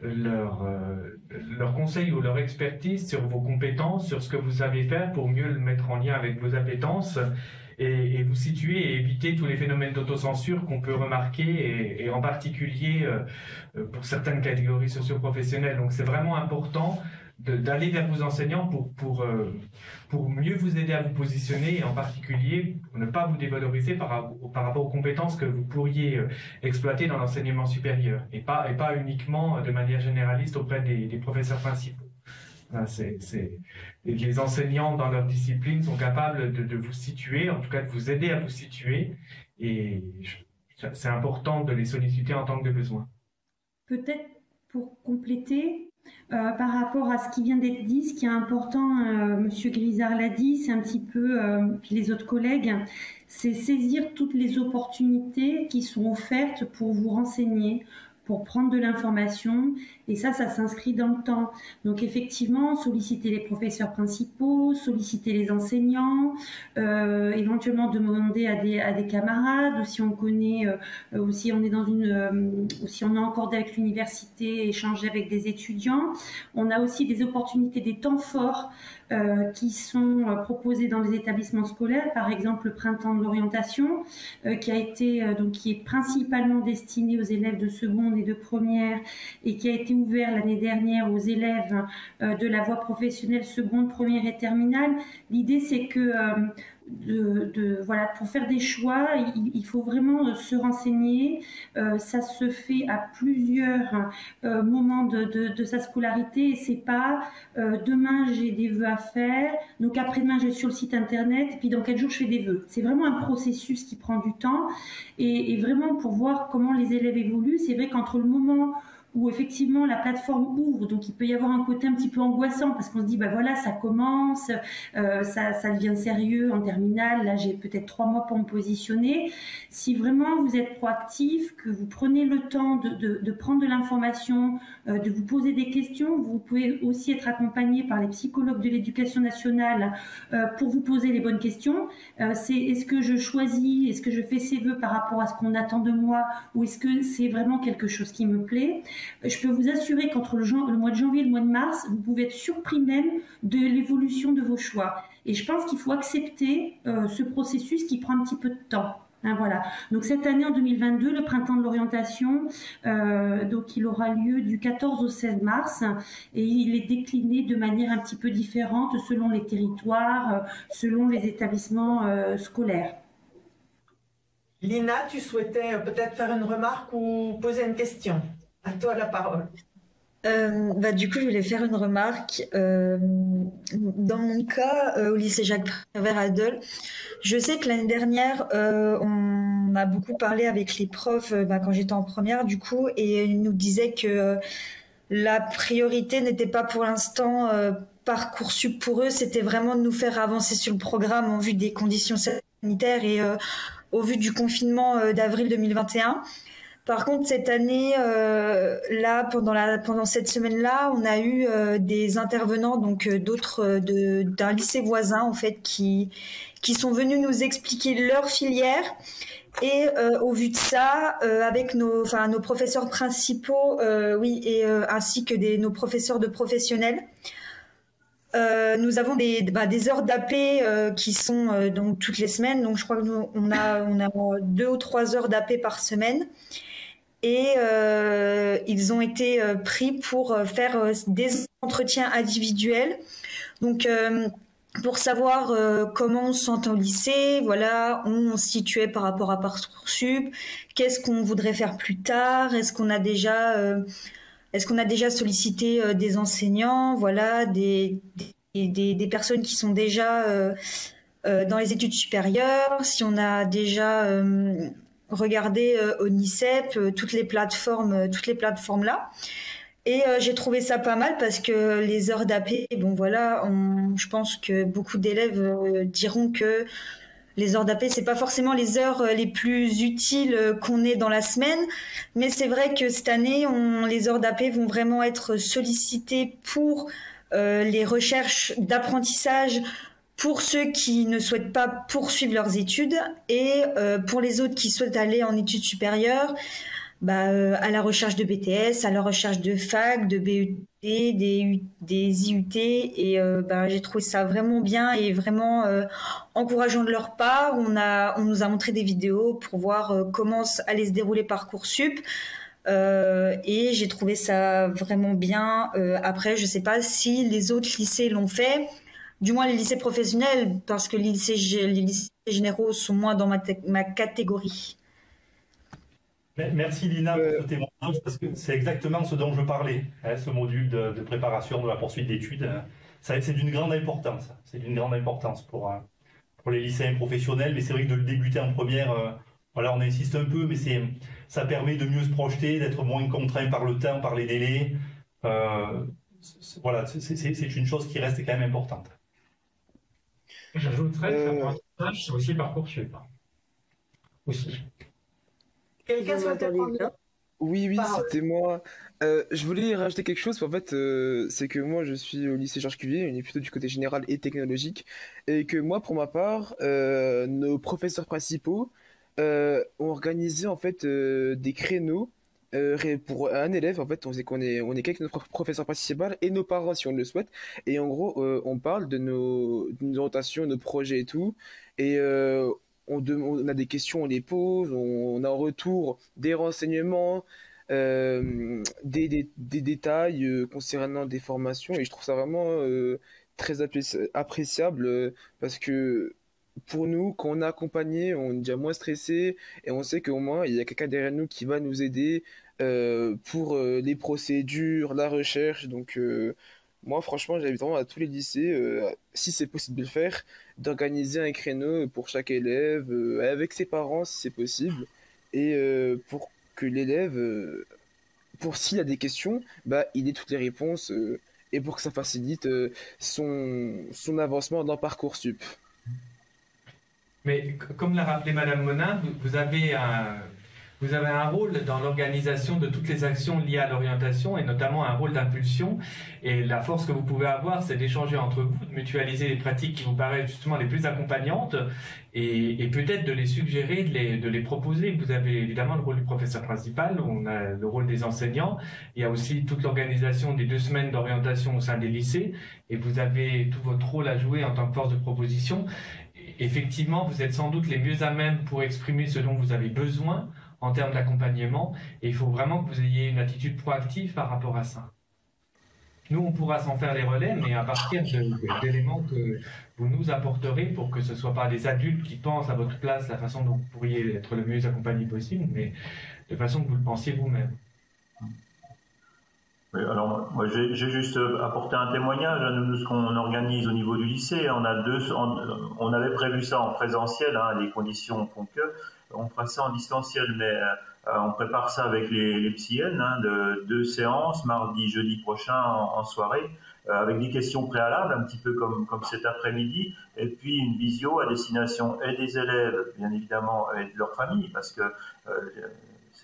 leur conseil ou leur expertise sur vos compétences, sur ce que vous savez faire pour mieux le mettre en lien avec vos appétences. Et vous situer et éviter tous les phénomènes d'autocensure qu'on peut remarquer, et en particulier pour certaines catégories socio-professionnelles. Donc c'est vraiment important d'aller vers vos enseignants pour mieux vous aider à vous positionner, et en particulier pour ne pas vous dévaloriser par rapport aux compétences que vous pourriez exploiter dans l'enseignement supérieur, et pas uniquement de manière généraliste auprès des professeurs principaux. Les enseignants dans leur discipline sont capables de vous situer, en tout cas de vous aider à vous situer, et c'est important de les solliciter en tant que de besoin. Peut-être pour compléter, par rapport à ce qui vient d'être dit, ce qui est important, Monsieur Grisard l'a dit, c'est un petit peu, puis les autres collègues, c'est saisir toutes les opportunités qui sont offertes pour vous renseigner, pour prendre de l'information, et ça s'inscrit dans le temps. Donc effectivement, solliciter les professeurs principaux, solliciter les enseignants, éventuellement demander à des camarades, ou si on connaît, ou si on est dans ou si on est en corde avec l'université, échanger avec des étudiants. On a aussi des opportunités, des temps forts qui sont proposés dans les établissements scolaires, par exemple le printemps de l'orientation, qui a été qui est principalement destiné aux élèves de seconde et de première, et qui a été ouvert l'année dernière aux élèves de la voie professionnelle seconde, première et terminale. L'idée, c'est que voilà, pour faire des choix, il faut vraiment se renseigner. Ça se fait à plusieurs moments de sa scolarité, et c'est pas demain j'ai des vœux à faire, donc après-demain je vais sur le site internet, et puis dans 4 jours je fais des vœux. C'est vraiment un processus qui prend du temps, et vraiment pour voir comment les élèves évoluent. C'est vrai qu'entre le moment où effectivement la plateforme ouvre, donc il peut y avoir un côté un petit peu angoissant, parce qu'on se dit, bah voilà, ça commence, ça devient sérieux en terminale, là j'ai peut-être 3 mois pour me positionner. Si vraiment vous êtes proactif, que vous prenez le temps de prendre de l'information, de vous poser des questions, vous pouvez aussi être accompagné par les psychologues de l'éducation nationale pour vous poser les bonnes questions. C'est est-ce que je choisis, est-ce que je fais ces vœux par rapport à ce qu'on attend de moi, ou est-ce que c'est vraiment quelque chose qui me plaît? Je peux vous assurer qu'entre le mois de janvier et le mois de mars, vous pouvez être surpris même de l'évolution de vos choix. Et je pense qu'il faut accepter ce processus qui prend un petit peu de temps. Hein, voilà. Donc cette année, en 2022, le printemps de l'orientation, donc il aura lieu du 14 au 16 mars, et il est décliné de manière un petit peu différente selon les territoires, selon les établissements scolaires. Lina, tu souhaitais peut-être faire une remarque ou poser une question? À toi la parole. Du coup, je voulais faire une remarque. Dans mon cas, au lycée Jacques Prévert à Dole, je sais que l'année dernière, on a beaucoup parlé avec les profs quand j'étais en première, du coup, et ils nous disaient que la priorité n'était pas pour l'instant Parcoursup pour eux, c'était vraiment de nous faire avancer sur le programme en vue des conditions sanitaires et au vu du confinement d'avril 2021. Par contre, cette année, là, pendant cette semaine-là, on a eu des intervenants, donc d'autres d'un lycée voisin, en fait, qui sont venus nous expliquer leur filière. Et au vu de ça, avec nos professeurs principaux, ainsi que nos professeurs de professionnels, nous avons des heures d'AP qui sont donc toutes les semaines. Donc je crois que on a 2 ou 3 heures d'AP par semaine. Et ils ont été pris pour faire des entretiens individuels. Donc, pour savoir comment on se sentait au lycée, voilà, on se situait par rapport à Parcoursup, qu'est-ce qu'on voudrait faire plus tard, est-ce qu'on a déjà sollicité des enseignants, voilà, des personnes qui sont déjà dans les études supérieures, si on a déjà regarder au NICEP toutes les plateformes là, et j'ai trouvé ça pas mal parce que les heures d'AP, bon voilà, je pense que beaucoup d'élèves diront que les heures d'AP, c'est pas forcément les heures les plus utiles qu'on ait dans la semaine, mais c'est vrai que cette année, les heures d'AP vont vraiment être sollicitées pour les recherches d'apprentissage, pour ceux qui ne souhaitent pas poursuivre leurs études, et pour les autres qui souhaitent aller en études supérieures, à la recherche de BTS, à la recherche de fac, de BUT, des IUT, et j'ai trouvé ça vraiment bien et vraiment encourageant de leur part. On nous a montré des vidéos pour voir comment allait se dérouler Parcoursup. Et j'ai trouvé ça vraiment bien. Après, je sais pas si les autres lycées l'ont fait, du moins les lycées professionnels, parce que les lycées généraux sont moins dans ma catégorie. Merci Lina pour ce témoignage, parce que c'est exactement ce dont je parlais, ce module de préparation de la poursuite d'études. C'est d'une grande importance. C'est d'une grande importance pour les lycéens professionnels, mais c'est vrai que de le débuter en première, Voilà, on insiste un peu, mais ça permet de mieux se projeter, d'être moins contraint par le temps, par les délais. Voilà, c'est une chose qui reste quand même importante. J'ajouterais que l'apprentissage, c'est aussi Parcoursup. Aussi. Quelqu'un souhaitait prendre le... Oui, Parole. c'était moi. Je voulais rajouter quelque chose. En fait, c'est que moi, je suis au lycée Georges Cuvier, on est plutôt du côté général et technologique, et que moi, pour ma part, nos professeurs principaux ont organisé en fait des créneaux pour un élève. En fait, on sait qu'on est qu'avec notre professeur principal et nos parents si on le souhaite. Et en gros, on parle de nos orientations, nos projets et tout. Et on a des questions, on les pose, on a en retour des renseignements, des détails concernant des formations, et je trouve ça vraiment très appréciable parce que pour nous, quand on est accompagné, on est déjà moins stressé et on sait qu'au moins il y a quelqu'un derrière nous qui va nous aider pour les procédures, la recherche. Donc, moi, franchement, j'invite vraiment à tous les lycées, si c'est possible de le faire, d'organiser un créneau pour chaque élève, avec ses parents si c'est possible, et pour que l'élève, pour s'il a des questions, bah, il ait toutes les réponses, et pour que ça facilite son avancement dans Parcoursup. Mais comme l'a rappelé Madame Monin, vous avez un rôle dans l'organisation de toutes les actions liées à l'orientation et notamment un rôle d'impulsion. Et la force que vous pouvez avoir, c'est d'échanger entre vous, de mutualiser les pratiques qui vous paraissent justement les plus accompagnantes et peut-être de les suggérer, de les proposer. Vous avez évidemment le rôle du professeur principal, on a le rôle des enseignants. Il y a aussi toute l'organisation des 2 semaines d'orientation au sein des lycées et vous avez tout votre rôle à jouer en tant que force de proposition. Effectivement, vous êtes sans doute les mieux à même pour exprimer ce dont vous avez besoin en termes d'accompagnement, et il faut vraiment que vous ayez une attitude proactive par rapport à ça. Nous, on pourra s'en faire les relais, mais à partir d'éléments que vous nous apporterez pour que ce ne soit pas des adultes qui pensent à votre place la façon dont vous pourriez être le mieux accompagné possible, mais de façon que vous le pensiez vous-même. Oui, alors moi j'ai juste apporté un témoignage à nous de ce qu'on organise au niveau du lycée. On avait prévu ça en présentiel, hein, les conditions font que on fera ça en distanciel, mais on prépare ça avec les psyN, hein, de 2 séances, mardi, jeudi prochain en soirée, avec des questions préalables, un petit peu comme cet après-midi, et puis une visio à destination et des élèves, bien évidemment, et de leur famille, parce que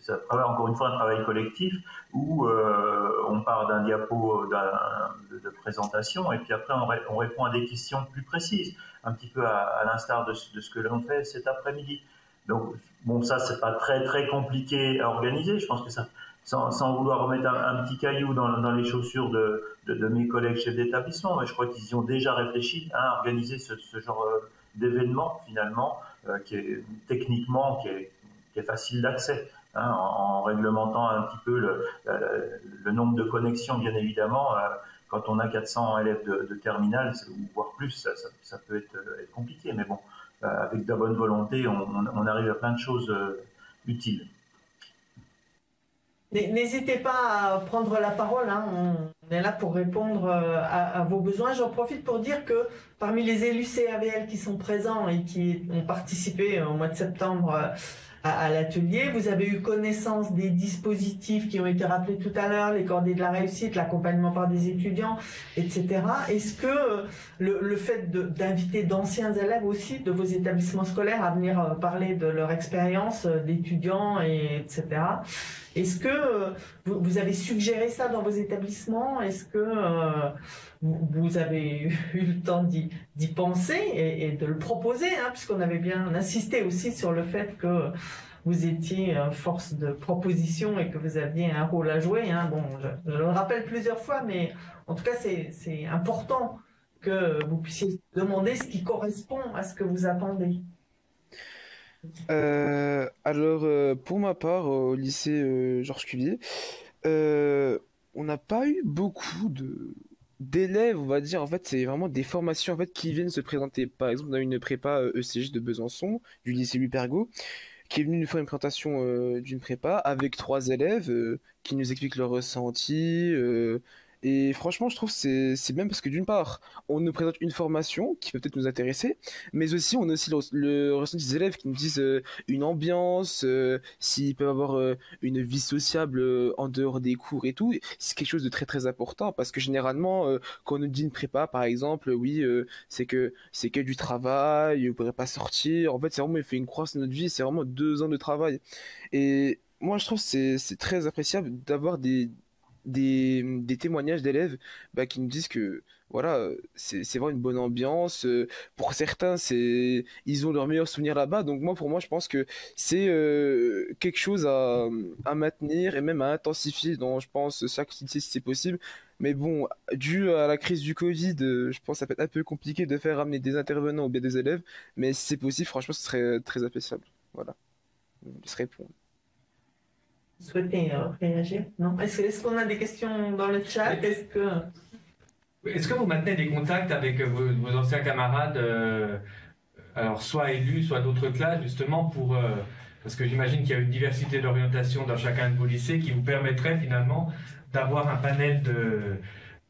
c'est encore une fois un travail collectif où on part d'un diapo de présentation et puis après on répond à des questions plus précises, un petit peu à l'instar de ce que l'on fait cet après-midi. Donc bon, ça c'est pas très très compliqué à organiser. Je pense que ça, sans vouloir remettre un petit caillou dans les chaussures de mes collègues chefs d'établissement, mais je crois qu'ils y ont déjà réfléchi à organiser ce genre d'événement finalement qui est techniquement qui est facile d'accès. Hein, en réglementant un petit peu le nombre de connexions, bien évidemment. Quand on a 400 élèves de terminale, voire plus, ça peut être compliqué. Mais bon, avec de la bonne volonté, on arrive à plein de choses utiles. N'hésitez pas à prendre la parole, hein. On est là pour répondre à vos besoins. J'en profite pour dire que parmi les élus CAVL qui sont présents et qui ont participé au mois de septembre à l'atelier, vous avez eu connaissance des dispositifs qui ont été rappelés tout à l'heure, les cordées de la réussite, l'accompagnement par des étudiants, etc. Est-ce que le fait d'inviter d'anciens élèves aussi de vos établissements scolaires à venir parler de leur expérience d'étudiants, etc., est-ce que vous avez suggéré ça dans vos établissements? Est-ce que vous avez eu le temps d'y penser et de le proposer, hein, puisqu'on avait bien insisté aussi sur le fait que vous étiez force de proposition et que vous aviez un rôle à jouer, hein. Bon, je le rappelle plusieurs fois, mais en tout cas, c'est important que vous puissiez demander ce qui correspond à ce que vous attendez. Alors, pour ma part, au lycée Georges Cuvier, on n'a pas eu beaucoup d'élèves, on va dire. En fait, c'est vraiment des formations en fait qui viennent se présenter. Par exemple, on a une prépa ECG de Besançon, du lycée Louis Pergaud, qui est venu nous faire une présentation d'une prépa avec 3 élèves qui nous expliquent leur ressenti Et franchement, je trouve que c'est bien parce que d'une part, on nous présente une formation qui peut peut-être nous intéresser, mais aussi on a aussi le ressenti des élèves qui nous disent une ambiance, s'ils peuvent avoir une vie sociable en dehors des cours et tout. C'est quelque chose de très très important parce que généralement, quand on nous dit une prépa, par exemple, oui, c'est que du travail, vous ne pourrez pas sortir. En fait, c'est vraiment, il fait une croix sur notre vie, c'est vraiment 2 ans de travail. Et moi, je trouve que c'est très appréciable d'avoir des témoignages d'élèves qui nous disent que voilà, c'est vraiment une bonne ambiance. Pour certains, ils ont leurs meilleurs souvenirs là-bas. Donc moi, pour moi, je pense que c'est quelque chose à maintenir et même à intensifier dans, je pense, chaque activité si c'est possible. Mais bon, dû à la crise du Covid, je pense que ça peut être un peu compliqué de faire ramener des intervenants ou bien des élèves. Mais si c'est possible, franchement, ce serait très appréciable. Voilà, je réponds. Vous souhaitez réagir? Non? Est-ce qu'on a des questions dans le chat? Est-ce que vous maintenez des contacts avec vos anciens camarades, alors soit élus, soit d'autres classes, justement parce que j'imagine qu'il y a une diversité d'orientation dans chacun de vos lycées qui vous permettrait finalement d'avoir un panel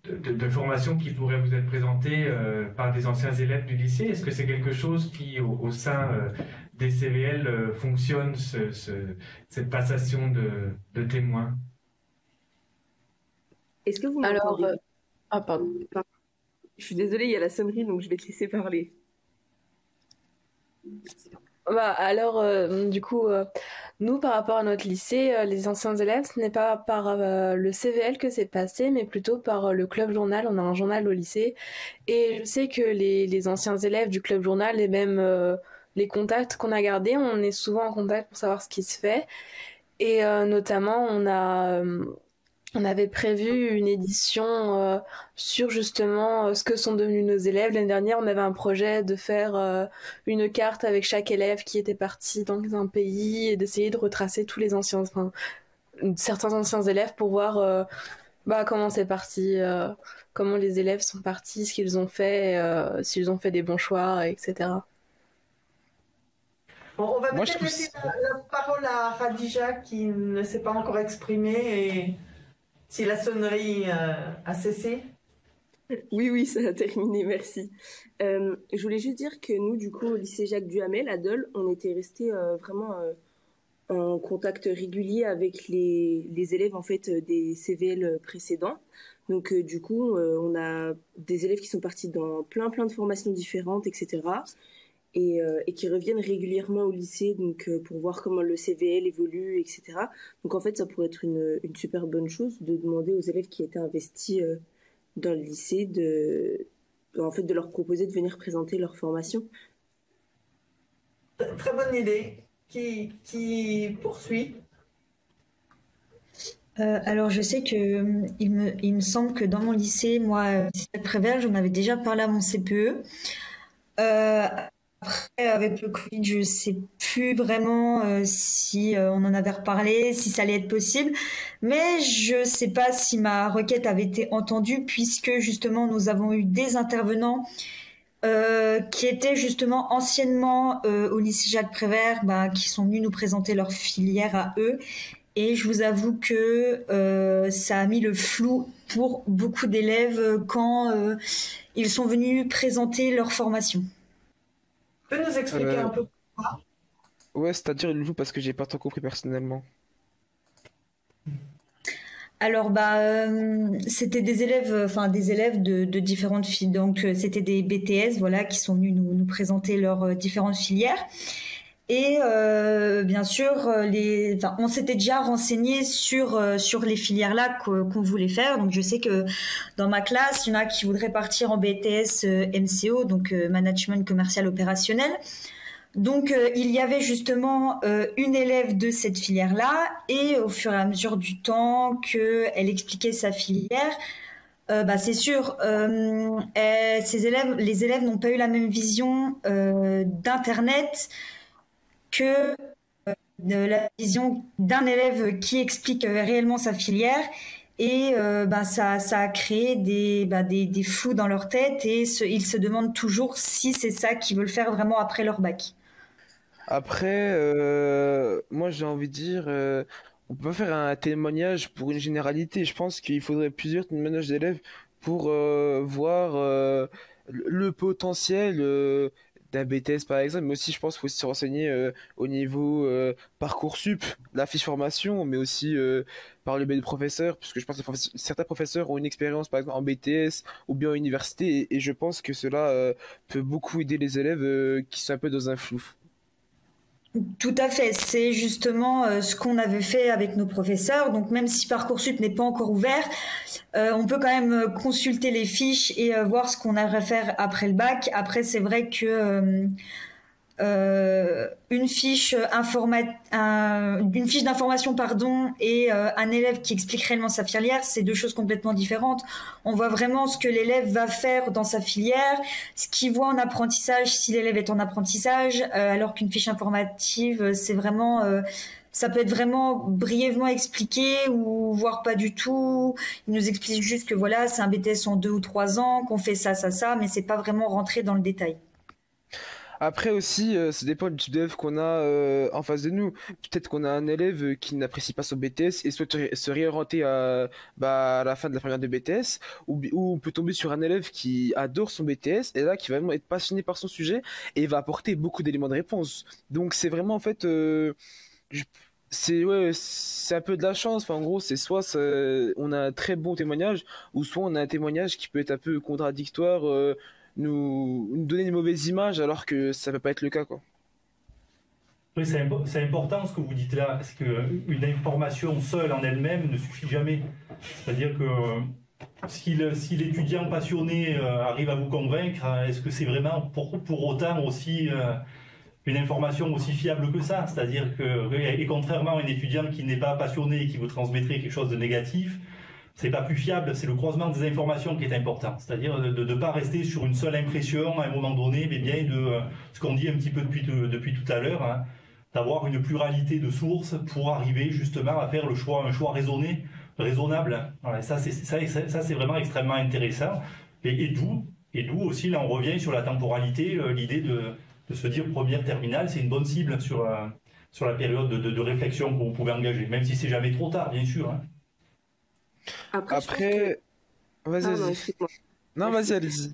de formations qui pourrait vous être présenté par des anciens élèves du lycée? Est-ce que c'est quelque chose qui, au sein des CVL, fonctionne, cette passation de témoins? Est-ce que vous Alors, m'entendez? pardon. Je suis désolée, il y a la sonnerie, donc je vais te laisser parler. Alors, du coup, nous, par rapport à notre lycée, les anciens élèves, ce n'est pas par le CVL que c'est passé, mais plutôt par le club journal. On a un journal au lycée. Et je sais que les anciens élèves du club journal et même les contacts qu'on a gardés, on est souvent en contact pour savoir ce qui se fait. Et notamment, on avait prévu une édition sur justement ce que sont devenus nos élèves. L'année dernière, on avait un projet de faire une carte avec chaque élève qui était parti dans un pays et d'essayer de retracer tous les certains anciens élèves pour voir comment c'est parti, comment les élèves sont partis, ce qu'ils ont fait, s'ils ont fait des bons choix, etc. Bon, on va Moi, je peut-être trouve. laisser la parole à Khadija qui ne s'est pas encore exprimée et si la sonnerie a cessé. Oui, ça a terminé, merci. Je voulais juste dire que nous, du coup, au lycée Jacques Duhamel, à Dole, on était restés vraiment en contact régulier avec les élèves en fait des CVL précédents. Donc du coup, on a des élèves qui sont partis dans plein de formations différentes, etc. Et qui reviennent régulièrement au lycée donc pour voir comment le CVL évolue, etc. Donc en fait, ça pourrait être une super bonne chose de demander aux élèves qui étaient investis dans le lycée de leur proposer de venir présenter leur formation. Très bonne idée. Qui poursuit? Alors je sais que il me semble que dans mon lycée, moi, lycée Prévert, j'en avais déjà parlé à mon CPE. Après, avec le Covid, je sais plus vraiment si on en avait reparlé, si ça allait être possible, mais je sais pas si ma requête avait été entendue puisque justement nous avons eu des intervenants qui étaient justement anciennement au lycée Jacques Prévert, qui sont venus nous présenter leur filière à eux. Et je vous avoue que ça a mis le flou pour beaucoup d'élèves quand ils sont venus présenter leur formation. Tu peux nous expliquer un peu pourquoi? Ouais, c'est-à-dire le flou parce que j'ai pas trop compris personnellement. Alors c'était des élèves de différentes filières. Donc c'était des BTS voilà qui sont venus nous présenter leurs différentes filières. Et bien sûr on s'était déjà renseigné sur les filières là qu'on voulait faire. Donc je sais que dans ma classe, il y en a qui voudraient partir en BTS MCO donc management commercial opérationnel. Donc il y avait justement une élève de cette filière-là et au fur et à mesure du temps qu'elle expliquait sa filière, c'est sûr, les élèves n'ont pas eu la même vision d'Internet que de la vision d'un élève qui explique réellement sa filière. Et ça a créé des flous dans leur tête et ils se demandent toujours si c'est ça qu'ils veulent faire vraiment après leur bac. Après, moi j'ai envie de dire, on peut pas faire un témoignage pour une généralité. Je pense qu'il faudrait plusieurs témoignages d'élèves pour voir le potentiel d'un BTS par exemple, mais aussi je pense qu'il faut aussi se renseigner au niveau Parcoursup, la fiche formation, mais aussi par le biais des professeurs, parce que je pense que certains professeurs ont une expérience par exemple en BTS ou bien en université, et je pense que cela peut beaucoup aider les élèves qui sont un peu dans un flou. Tout à fait, c'est justement ce qu'on avait fait avec nos professeurs. Donc même si Parcoursup n'est pas encore ouvert, on peut quand même consulter les fiches et voir ce qu'on a à faire après le bac. Après, c'est vrai que une fiche d'information pardon et un élève qui explique réellement sa filière, c'est deux choses complètement différentes. On voit vraiment ce que l'élève va faire dans sa filière, ce qu'il voit en apprentissage si l'élève est en apprentissage, alors qu'une fiche informative c'est vraiment ça peut être vraiment brièvement expliqué ou voire pas du tout. Il nous explique juste que voilà, c'est un BTS en 2 ou 3 ans, qu'on fait ça, mais c'est pas vraiment rentré dans le détail. Après aussi, ça dépend du type d'élève qu'on a en face de nous. Peut-être qu'on a un élève qui n'apprécie pas son BTS et souhaite se réorienter à la fin de la première de BTS, ou on peut tomber sur un élève qui adore son BTS et là qui va vraiment être passionné par son sujet et va apporter beaucoup d'éléments de réponse. Donc c'est vraiment en fait, je- c'est ouais, c'est un peu de la chance. Enfin, en gros, c'est soit on a un très bon témoignage, ou soit on a un témoignage qui peut être un peu contradictoire. Nous donner une mauvaise image alors que ça peut pas être le cas quoi. Oui, c'est important ce que vous dites là, parce qu'une information seule en elle-même ne suffit jamais. C'est-à-dire que si l'étudiant passionné arrive à vous convaincre, est-ce que c'est vraiment pour autant aussi une information aussi fiable que ça? C'est-à-dire que, et contrairement à un étudiant qui n'est pas passionné et qui vous transmettrait quelque chose de négatif, c'est pas plus fiable, c'est le croisement des informations qui est important. C'est-à-dire de ne pas rester sur une seule impression à un moment donné, mais bien de ce qu'on dit un petit peu depuis tout à l'heure, hein, d'avoir une pluralité de sources pour arriver justement à faire un choix raisonné, raisonnable. Voilà, ça, c'est vraiment extrêmement intéressant. Et d'où aussi, là, on revient sur la temporalité, l'idée de se dire première terminale, c'est une bonne cible sur la période de réflexion que vous pouvez engager, même si c'est jamais trop tard, bien sûr. Hein. Après, je pense que... Après, vas-y, Pardon, vas-y. excuse-moi. Non, vas-y, Merci. allez-y.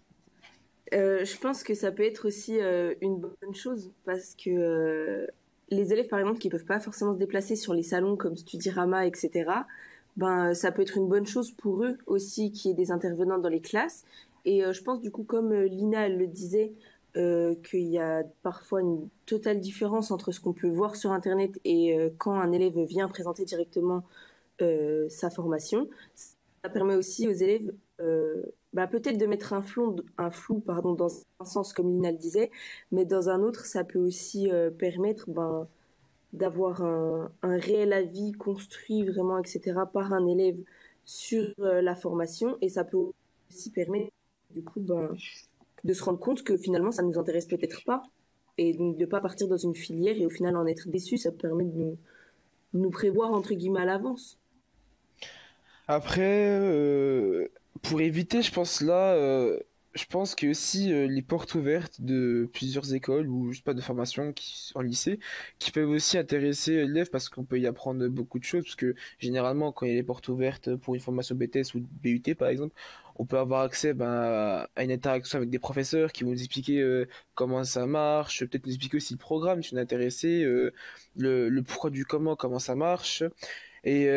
Je pense que ça peut être aussi une bonne chose parce que les élèves, par exemple, qui peuvent pas forcément se déplacer sur les salons comme Studirama, etc., ben, ça peut être une bonne chose pour eux aussi qu'il y ait des intervenants dans les classes. Et je pense du coup, comme Lina elle le disait, qu'il y a parfois une totale différence entre ce qu'on peut voir sur Internet et quand un élève vient présenter directement sa formation. Ça permet aussi aux élèves peut-être de mettre un flou pardon, dans un sens comme Lina le disait, mais dans un autre, ça peut aussi permettre d'avoir un réel avis construit vraiment, etc., par un élève sur la formation, et ça peut aussi permettre du coup de se rendre compte que finalement ça nous intéresse peut-être pas, et donc de pas partir dans une filière et au final en être déçu. Ça permet de nous prévoir entre guillemets à l'avance. Après, pour éviter, je pense là, je pense que aussi les portes ouvertes de plusieurs écoles ou juste pas de formation en lycée, qui peuvent aussi intéresser l'élève parce qu'on peut y apprendre beaucoup de choses, parce que généralement quand il y a les portes ouvertes pour une formation BTS ou BUT par exemple, on peut avoir accès à une interaction avec des professeurs qui vont nous expliquer comment ça marche, peut-être nous expliquer aussi le programme si on est intéressé, le pourquoi du comment ça marche. Et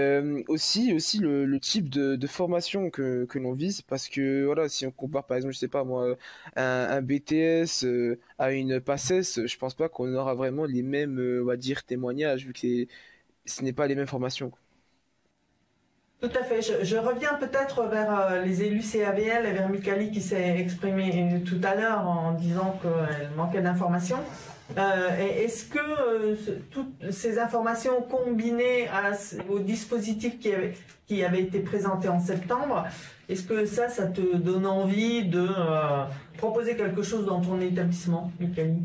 aussi le type de formation que l'on vise, parce que voilà, si on compare par exemple, je sais pas moi, un BTS à une PACES, je pense pas qu'on aura vraiment les mêmes, on va dire, témoignages, vu que ce n'est pas les mêmes formations. Tout à fait. Je reviens peut-être vers les élus CAVL et vers Mikali qui s'est exprimé tout à l'heure en disant qu'elle manquait d'informations. Est-ce que toutes ces informations combinées au dispositif qui avait été présenté en septembre, est-ce que ça te donne envie de proposer quelque chose dans ton établissement, Mikali?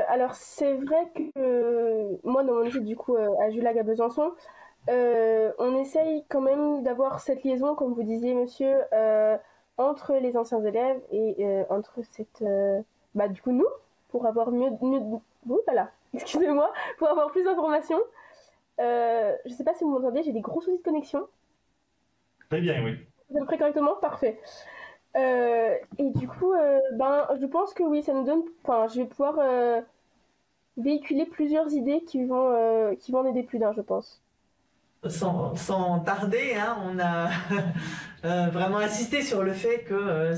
Alors c'est vrai que moi dans mon équipe du coup à Julac à Besançon, on essaye quand même d'avoir cette liaison, comme vous disiez monsieur, entre les anciens élèves et entre du coup nous, pour avoir mieux voilà, excusez-moi, pour avoir plus d'informations. Je sais pas si vous m'entendez, j'ai des gros soucis de connexion. Très bien, oui. Vous êtes prêts correctement? Parfait. Et du coup, je pense que oui, ça nous donne. Enfin, je vais pouvoir véhiculer plusieurs idées qui vont en aider plus d'un, je pense. Sans tarder, hein, on a vraiment insisté sur le fait que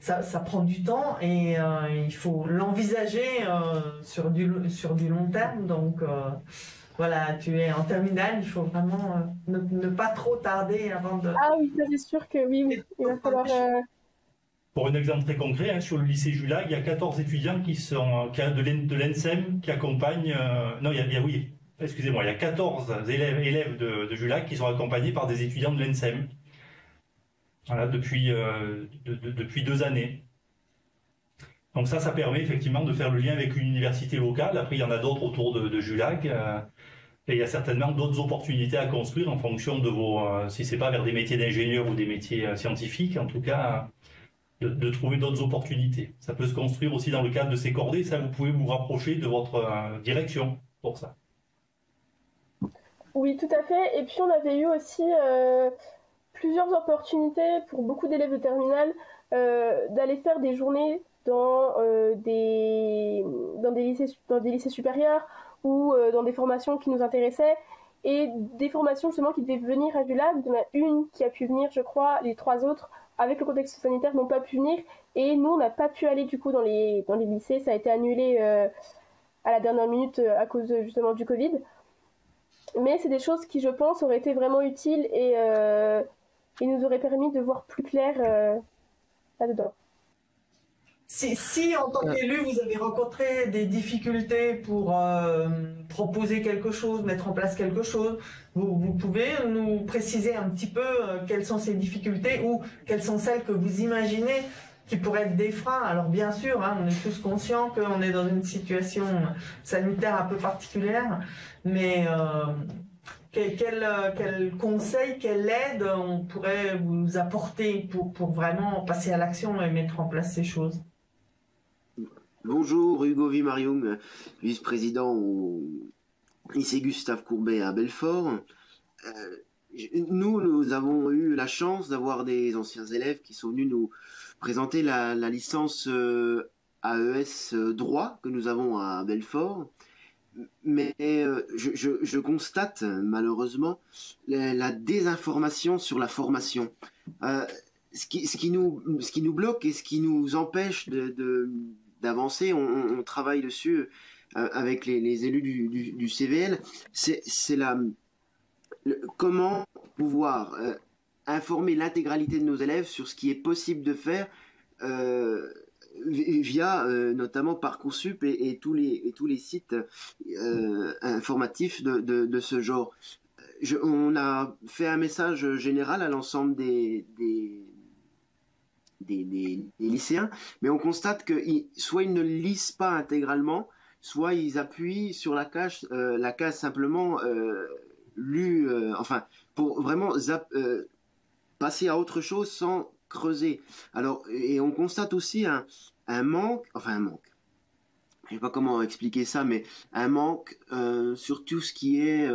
ça prend du temps et il faut l'envisager sur du long terme. Donc voilà, tu es en terminale, il faut vraiment ne pas trop tarder avant de... Ah oui, ça c'est sûr que oui, il va falloir... Pour un exemple très concret, hein, sur le lycée Julag, il y a 14 étudiants de l'ENSEM qui accompagnent... non, oui, excusez-moi, il y a 14 élèves de Julag qui sont accompagnés par des étudiants de l'ENSEM. Voilà, depuis 2 années. Donc ça permet effectivement de faire le lien avec une université locale. Après, il y en a d'autres autour de Julag. Et il y a certainement d'autres opportunités à construire en fonction de si c'est pas vers des métiers d'ingénieur ou des métiers scientifiques, en tout cas, de trouver d'autres opportunités. Ça peut se construire aussi dans le cadre de ces cordées. Ça, vous pouvez vous rapprocher de votre direction pour ça. Oui, tout à fait. Et puis on avait eu aussi plusieurs opportunités pour beaucoup d'élèves de terminale d'aller faire des journées dans des lycées supérieurs ou dans des formations qui nous intéressaient et des formations justement qui devaient venir à Julag. Il y en a une qui a pu venir, je crois, les 3 autres avec le contexte sanitaire n'ont pas pu venir et nous on n'a pas pu aller du coup dans les lycées, ça a été annulé à la dernière minute à cause justement du Covid. Mais c'est des choses qui, je pense, auraient été vraiment utiles et nous auraient permis de voir plus clair là-dedans. Si en tant qu'élu, vous avez rencontré des difficultés pour proposer quelque chose, mettre en place quelque chose, vous pouvez nous préciser un petit peu quelles sont ces difficultés ou quelles sont celles que vous imaginez qui pourraient être des freins. Alors bien sûr, hein, on est tous conscients qu'on est dans une situation sanitaire un peu particulière, mais quel conseil, quelle aide on pourrait vous apporter pour vraiment passer à l'action et mettre en place ces choses? Bonjour, Hugo Vimarium, vice-président au lycée Gustave Courbet à Belfort. Nous avons eu la chance d'avoir des anciens élèves qui sont venus nous présenter la licence AES droit que nous avons à Belfort. Mais je constate malheureusement la désinformation sur la formation. Ce qui nous bloque et ce qui nous empêche d'avancer, on travaille dessus avec les élus du CVL, c'est comment pouvoir informer l'intégralité de nos élèves sur ce qui est possible de faire via notamment Parcoursup et tous les sites informatifs de ce genre. On a fait un message général à l'ensemble des lycéens, mais on constate que soit ils ne lisent pas intégralement, soit ils appuient sur la case simplement lue, pour vraiment passer à autre chose sans creuser. Alors, et on constate aussi un manque, je sais pas comment expliquer ça, mais un manque sur tout ce qui est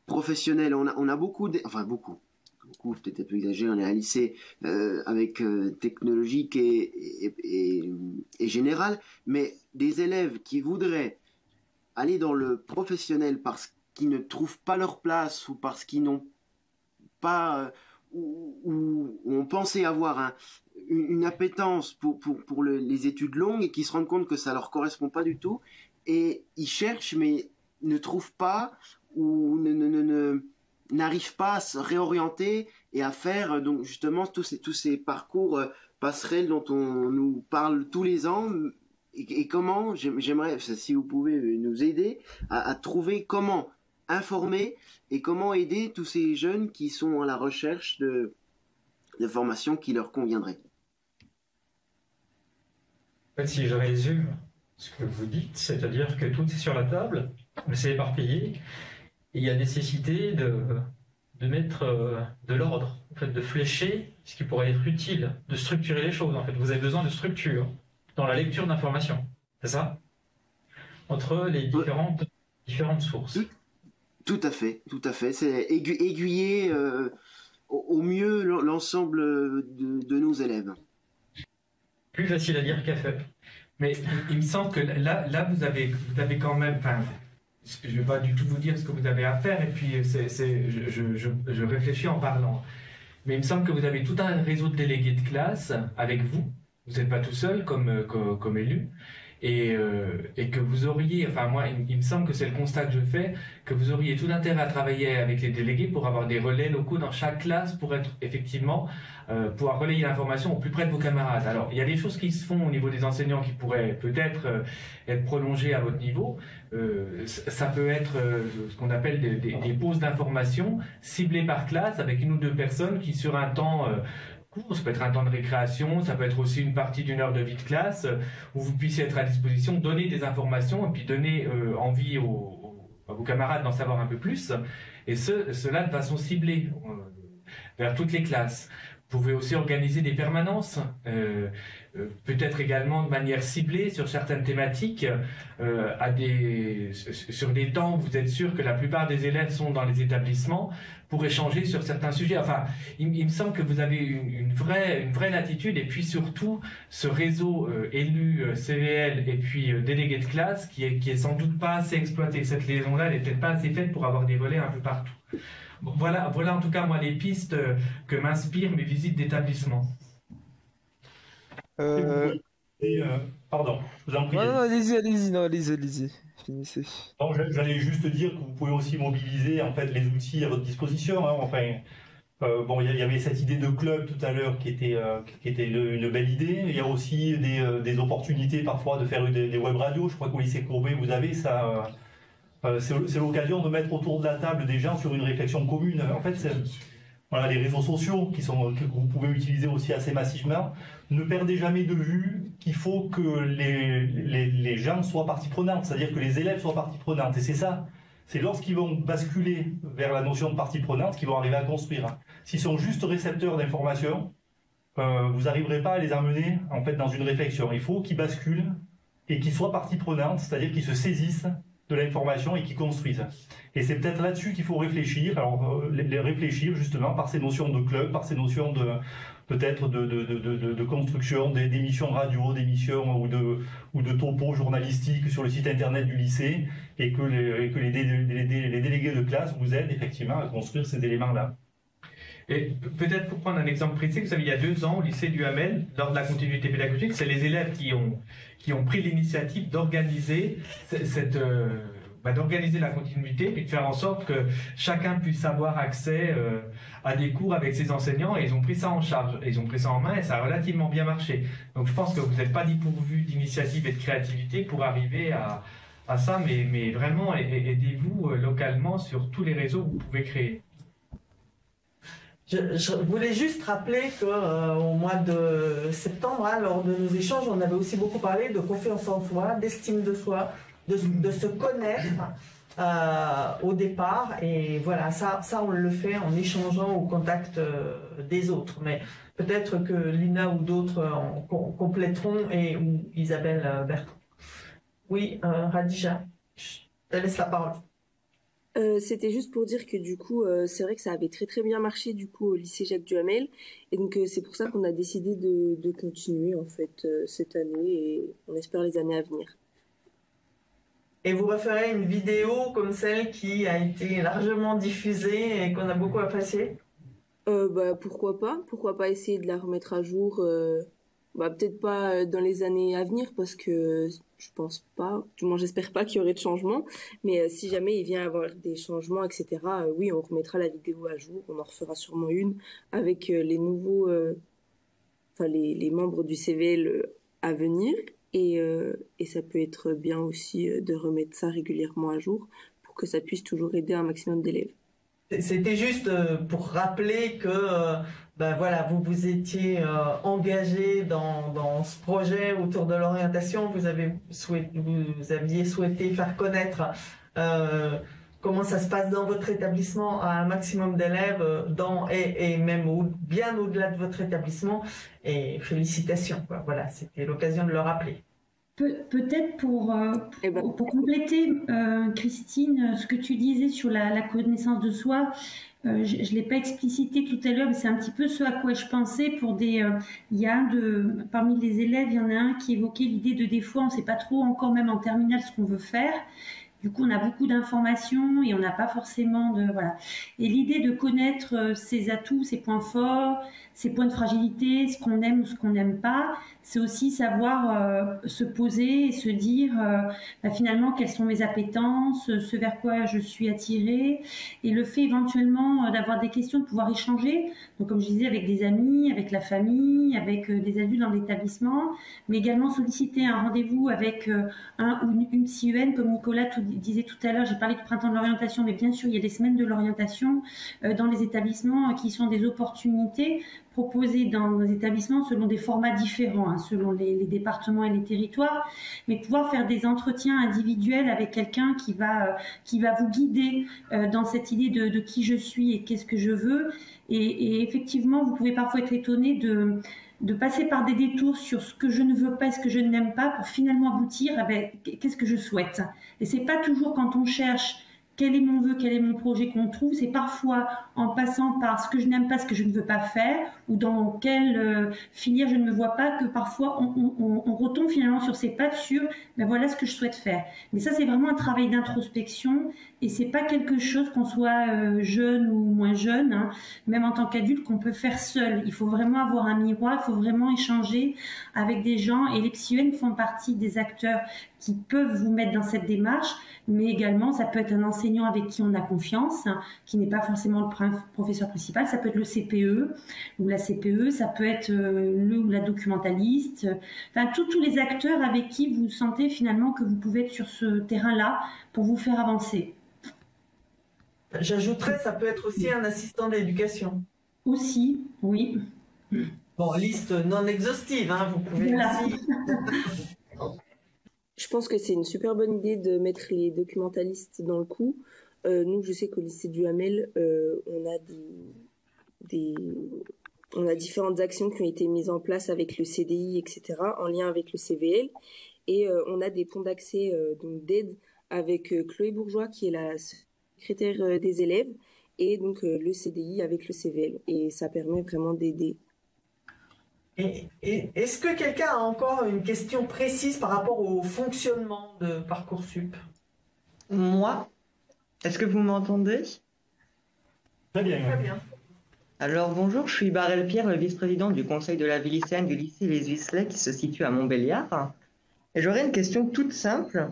professionnel. On a beaucoup, peut-être un peu exagéré, on est à un lycée avec technologique et général, mais des élèves qui voudraient aller dans le professionnel parce qu'ils ne trouvent pas leur place ou parce qu'ils n'ont pas ou on pensait avoir une appétence pour les études longues et qui se rendent compte que ça leur correspond pas du tout et ils cherchent mais ne trouvent pas ou n'arrivent pas à se réorienter et à faire donc justement tous ces parcours passerelles dont on nous parle tous les ans et comment j'aimerais si vous pouvez nous aider à trouver comment informer et comment aider tous ces jeunes qui sont à la recherche de formations qui leur conviendraient. En fait, si je résume ce que vous dites, c'est-à-dire que tout est sur la table, mais c'est éparpillé, et il y a nécessité de mettre de l'ordre, en fait, de flécher ce qui pourrait être utile, de structurer les choses. En fait, vous avez besoin de structure dans la lecture d'informations, c'est ça? entre les différentes sources. Tout à fait, tout à fait. C'est aiguiller au mieux l'ensemble de nos élèves. Plus facile à dire qu'à faire. Mais il me semble que là vous avez quand même, enfin, je ne vais pas du tout vous dire ce que vous avez à faire, et puis je réfléchis en parlant. Mais il me semble que vous avez tout un réseau de délégués de classe avec vous. Vous n'êtes pas tout seul comme élu. Et que vous auriez, enfin moi, il me semble que c'est le constat que je fais, que vous auriez tout intérêt à travailler avec les délégués pour avoir des relais locaux dans chaque classe pour être effectivement, pouvoir relayer l'information au plus près de vos camarades. Alors, il y a des choses qui se font au niveau des enseignants qui pourraient peut-être être prolongées à votre niveau. Ça peut être ce qu'on appelle des pauses d'information ciblées par classe avec une ou deux personnes qui sur un temps court, ça peut être un temps de récréation, ça peut être aussi une partie d'une heure de vie de classe où vous puissiez être à disposition, donner des informations et puis donner envie à vos camarades d'en savoir un peu plus, et cela de façon ciblée vers toutes les classes. Vous pouvez aussi organiser des permanences, peut-être également de manière ciblée sur certaines thématiques, sur des temps où vous êtes sûr que la plupart des élèves sont dans les établissements pour échanger sur certains sujets. Enfin, il me semble que vous avez une vraie latitude, et puis surtout ce réseau élu CVL et puis délégué de classe qui est sans doute pas assez exploité. Cette liaison-là, elle n'est peut-être pas assez faite pour avoir des relais un peu partout. Voilà en tout cas moi les pistes que m'inspirent mes visites d'établissement. Pardon, je vous en prie. Non, allez-y, finissez. Non, j'allais juste dire que vous pouvez aussi mobiliser en fait les outils à votre disposition. Hein. Enfin, bon, il y avait cette idée de club tout à l'heure qui était une belle idée. Il y a aussi des opportunités parfois de faire des web radios. Je crois qu'au lycée Courbet vous avez ça. C'est l'occasion de mettre autour de la table des gens sur une réflexion commune. En fait, voilà, les réseaux sociaux que vous pouvez utiliser aussi assez massivement. Ne perdez jamais de vue qu'il faut que les gens soient partie prenante, c'est-à-dire que les élèves soient partie prenante. Et c'est ça, c'est lorsqu'ils vont basculer vers la notion de partie prenante qu'ils vont arriver à construire. S'ils sont juste récepteurs d'informations, vous n'arriverez pas à les amener en fait dans une réflexion. Il faut qu'ils basculent et qu'ils soient partie prenante, c'est-à-dire qu'ils se saisissent de l'information et qui construisent. Et c'est peut-être là-dessus qu'il faut réfléchir, alors les réfléchir justement par ces notions de club, par ces notions de peut-être de construction d'émissions radio, d'émissions ou de topos journalistiques sur le site internet du lycée, et que les délégués de classe vous aident effectivement à construire ces éléments-là. Et peut-être pour prendre un exemple précis, vous savez, il y a 2 ans, au lycée du Hamel, lors de la continuité pédagogique, c'est les élèves qui ont pris l'initiative d'organiser d'organiser la continuité, puis de faire en sorte que chacun puisse avoir accès à des cours avec ses enseignants, et ils ont pris ça en charge, et ils ont pris ça en main, et ça a relativement bien marché. Donc je pense que vous n'êtes pas dépourvu d'initiative et de créativité pour arriver à ça, mais vraiment aidez-vous localement sur tous les réseaux que vous pouvez créer. Je voulais juste rappeler qu'au mois de septembre, lors de nos échanges, on avait aussi beaucoup parlé de confiance en soi, d'estime de soi, de se connaître au départ. Et voilà, ça on le fait en échangeant au contact des autres. Mais peut-être que Lina ou d'autres compléteront, ou Isabelle Bertrand. Oui, Radija, je te laisse la parole. C'était juste pour dire que du coup, c'est vrai que ça avait très très bien marché du coup au lycée Jacques Duhamel, et donc c'est pour ça qu'on a décidé de continuer en fait cette année, et on espère les années à venir. Et vous referez une vidéo comme celle qui a été largement diffusée et qu'on a beaucoup appréciée? Pourquoi pas essayer de la remettre à jour, peut-être pas dans les années à venir, parce que je pense pas, du moins j'espère pas qu'il y aurait de changements, mais si jamais il vient avoir des changements, etc., oui, on remettra la vidéo à jour, on en refera sûrement une avec les nouveaux, les membres du CVL à venir, et ça peut être bien aussi de remettre ça régulièrement à jour pour que ça puisse toujours aider un maximum d'élèves. C'était juste pour rappeler que voilà, vous étiez engagé dans ce projet autour de l'orientation. Vous aviez souhaité faire connaître comment ça se passe dans votre établissement à un maximum d'élèves et même bien au-delà de votre établissement. Et félicitations. Voilà, c'était l'occasion de le rappeler. Peut-être pour compléter, Christine, ce que tu disais sur la connaissance de soi, je ne l'ai pas explicité tout à l'heure, mais c'est un petit peu ce à quoi je pensais il y a parmi les élèves, il y en a un qui évoquait l'idée de des fois, on ne sait pas trop encore, même en terminale, ce qu'on veut faire. Du coup, on a beaucoup d'informations et on n'a pas forcément voilà. Et l'idée de connaître ses atouts, ses points forts, ses points de fragilité, ce qu'on aime ou ce qu'on n'aime pas, c'est aussi savoir se poser et se dire finalement quelles sont mes appétences, ce vers quoi je suis attirée, et le fait éventuellement d'avoir des questions, de pouvoir échanger. Donc, comme je disais, avec des amis, avec la famille, avec des adultes dans l'établissement, mais également solliciter un rendez-vous avec un ou une CUN, comme Nicolas disait tout à l'heure. J'ai parlé du printemps de l'orientation, mais bien sûr, il y a des semaines de l'orientation dans les établissements qui sont des opportunités proposées dans nos établissements selon des formats différents, selon les départements et les territoires, mais pouvoir faire des entretiens individuels avec quelqu'un qui va vous guider dans cette idée de qui je suis et qu'est-ce que je veux. Et effectivement, vous pouvez parfois être étonné de passer par des détours sur ce que je ne veux pas et ce que je n'aime pas pour finalement aboutir à qu'est-ce que je souhaite. Et c'est pas toujours quand on cherche quel est mon vœu, quel est mon projet qu'on trouve, c'est parfois en passant par ce que je n'aime pas, ce que je ne veux pas faire, ou dans quelle filière je ne me vois pas, que parfois on retombe finalement sur ses pattes sur voilà ce que je souhaite faire. Mais ça, c'est vraiment un travail d'introspection, et c'est pas quelque chose qu'on soit jeune ou moins jeune, même en tant qu'adulte, qu'on peut faire seul. Il faut vraiment avoir un miroir, il faut vraiment échanger avec des gens, et les psy-UN font partie des acteurs qui peuvent vous mettre dans cette démarche, mais également ça peut être un enseignant avec qui on a confiance, qui n'est pas forcément le professeur principal, ça peut être le CPE ou la CPE, ça peut être le ou la documentaliste, enfin tous les acteurs avec qui vous sentez finalement que vous pouvez être sur ce terrain-là pour vous faire avancer. J'ajouterais, ça peut être aussi un assistant d'éducation. Aussi, oui. Bon, liste non exhaustive, vous pouvez aussi... Je pense que c'est une super bonne idée de mettre les documentalistes dans le coup. Nous, je sais qu'au lycée du Hamel, on a différentes actions qui ont été mises en place avec le CDI, etc., en lien avec le CVL. Et on a des ponts d'accès d'aide avec Chloé Bourgeois, qui est la secrétaire des élèves, et donc le CDI avec le CVL. Et ça permet vraiment d'aider. Et est-ce que quelqu'un a encore une question précise par rapport au fonctionnement de Parcoursup? Moi, est-ce que vous m'entendez? Très bien. Très bien. Alors bonjour, je suis Barel Pierre, le vice-président du conseil de la vie lycéenne du lycée Les Huisselets qui se situe à Montbéliard. Et j'aurais une question toute simple.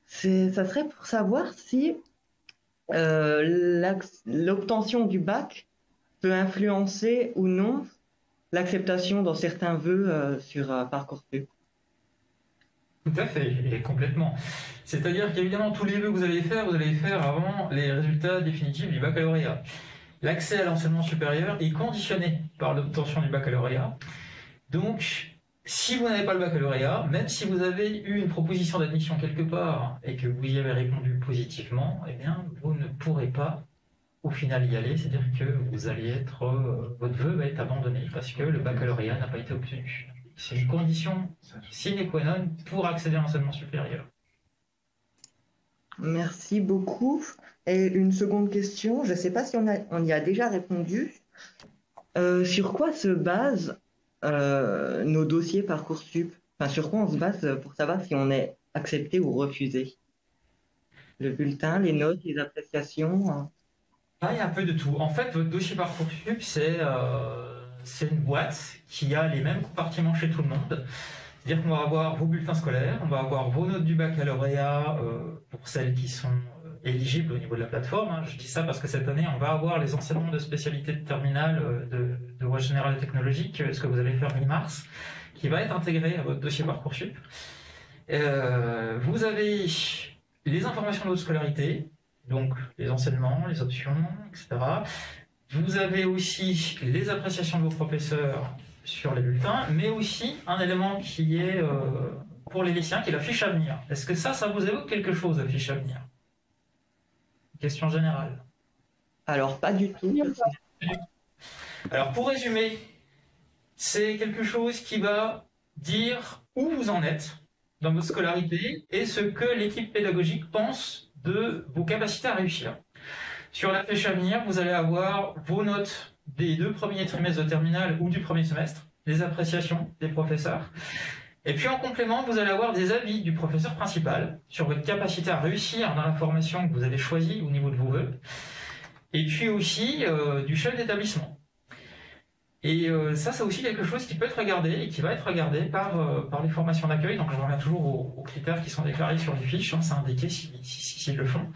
Ça serait pour savoir si l'obtention du bac peut influencer ou non l'acceptation dans certains vœux sur Parcoursup. Tout à fait, et complètement. C'est-à-dire qu'évidemment, tous les vœux que vous allez faire avant les résultats définitifs du baccalauréat. L'accès à l'enseignement supérieur est conditionné par l'obtention du baccalauréat. Donc, si vous n'avez pas le baccalauréat, même si vous avez eu une proposition d'admission quelque part et que vous y avez répondu positivement, eh bien, vous ne pourrez pas au final y aller, c'est-à-dire que vous allez votre vœu va être abandonné parce que le baccalauréat n'a pas été obtenu. C'est une condition sine qua non pour accéder à l'enseignement supérieur. Merci beaucoup. Et une seconde question, je ne sais pas si on y a déjà répondu. Sur quoi se basent nos dossiers Parcoursup? Enfin, sur quoi on se base pour savoir si on est accepté ou refusé? Le bulletin, les notes, les appréciations Il y a un peu de tout. En fait, votre dossier Parcoursup, c'est une boîte qui a les mêmes compartiments chez tout le monde. C'est-à-dire qu'on va avoir vos bulletins scolaires, on va avoir vos notes du baccalauréat pour celles qui sont éligibles au niveau de la plateforme. Je dis ça parce que cette année, on va avoir les enseignements de spécialité de terminale de voie générale et technologique, ce que vous allez faire mi-mars, qui va être intégré à votre dossier Parcoursup. Vous avez les informations de votre scolarité, donc les enseignements, les options, etc. Vous avez aussi les appréciations de vos professeurs sur les bulletins, mais aussi un élément qui est pour les lycéens, qui est la fiche à venir. Est-ce que ça vous évoque quelque chose, la fiche à venir? Question générale. Alors, pas du tout. Alors, pour résumer, c'est quelque chose qui va dire où vous en êtes dans votre scolarité et ce que l'équipe pédagogique pense de vos capacités à réussir. Sur la flèche à venir, vous allez avoir vos notes des 2 premiers trimestres de terminale ou du premier semestre, les appréciations des professeurs. Et puis en complément, vous allez avoir des avis du professeur principal sur votre capacité à réussir dans la formation que vous avez choisie au niveau de vos vœux. Et puis aussi du chef d'établissement. Et ça, c'est aussi quelque chose qui peut être regardé et qui va être regardé par les formations d'accueil. Donc je reviens toujours aux critères qui sont déclarés sur les fiches, hein, c'est indiqué s'ils le font.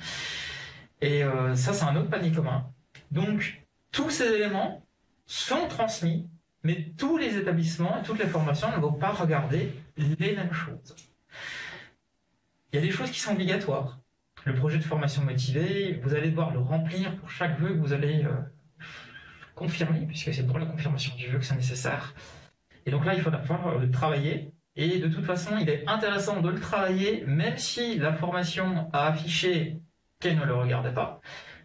Et ça, c'est un autre panier commun. Donc tous ces éléments sont transmis, mais tous les établissements et toutes les formations ne vont pas regarder les mêmes choses. Il y a des choses qui sont obligatoires. Le projet de formation motivée, vous allez devoir le remplir pour chaque vœu que vous allez confirmer, puisque c'est pour la confirmation du vœu que c'est nécessaire. Et donc là, il faudra pouvoir le travailler. Et de toute façon, il est intéressant de le travailler, même si la formation a affiché qu'elle ne le regardait pas,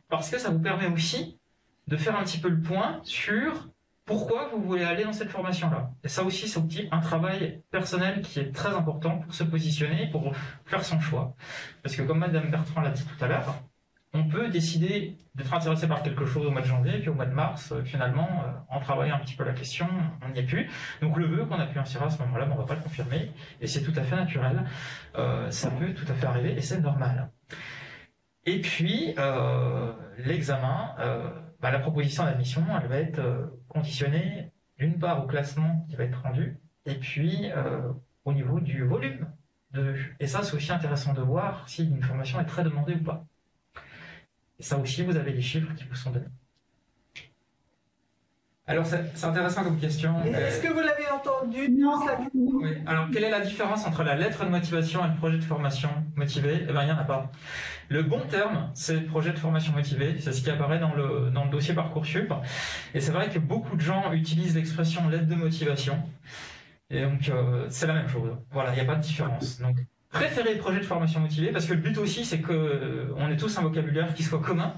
parce que ça vous permet aussi de faire un petit peu le point sur pourquoi vous voulez aller dans cette formation-là. Et ça aussi, c'est aussi un travail personnel qui est très important pour se positionner, pour faire son choix. Parce que comme Madame Bertrand l'a dit tout à l'heure, on peut décider d'être intéressé par quelque chose au mois de janvier, puis au mois de mars, finalement, en travaillant un petit peu la question, on n'y est plus. Donc le vœu qu'on a pu insérer à ce moment-là, on ne va pas le confirmer, et c'est tout à fait naturel. Ça peut tout à fait arriver, et c'est normal. Et puis, l'examen, la proposition d'admission, elle va être conditionnée d'une part au classement qui va être rendu, et puis au niveau du volume de vue. Et ça, c'est aussi intéressant de voir si une formation est très demandée ou pas. Et ça aussi, vous avez les chiffres qui vous sont donnés. Alors, c'est intéressant comme question. Est-ce que vous l'avez entendu? Non. Oui. Alors, quelle est la différence entre la lettre de motivation et le projet de formation motivé? Eh bien, il n'y en a pas. Le bon terme, c'est le projet de formation motivé. C'est ce qui apparaît dans le dossier Parcoursup. Et c'est vrai que beaucoup de gens utilisent l'expression lettre de motivation. Et donc, c'est la même chose. Voilà, il n'y a pas de différence. Donc, préférez le projet de formation motivé, parce que le but aussi, c'est qu'on ait tous un vocabulaire qui soit commun,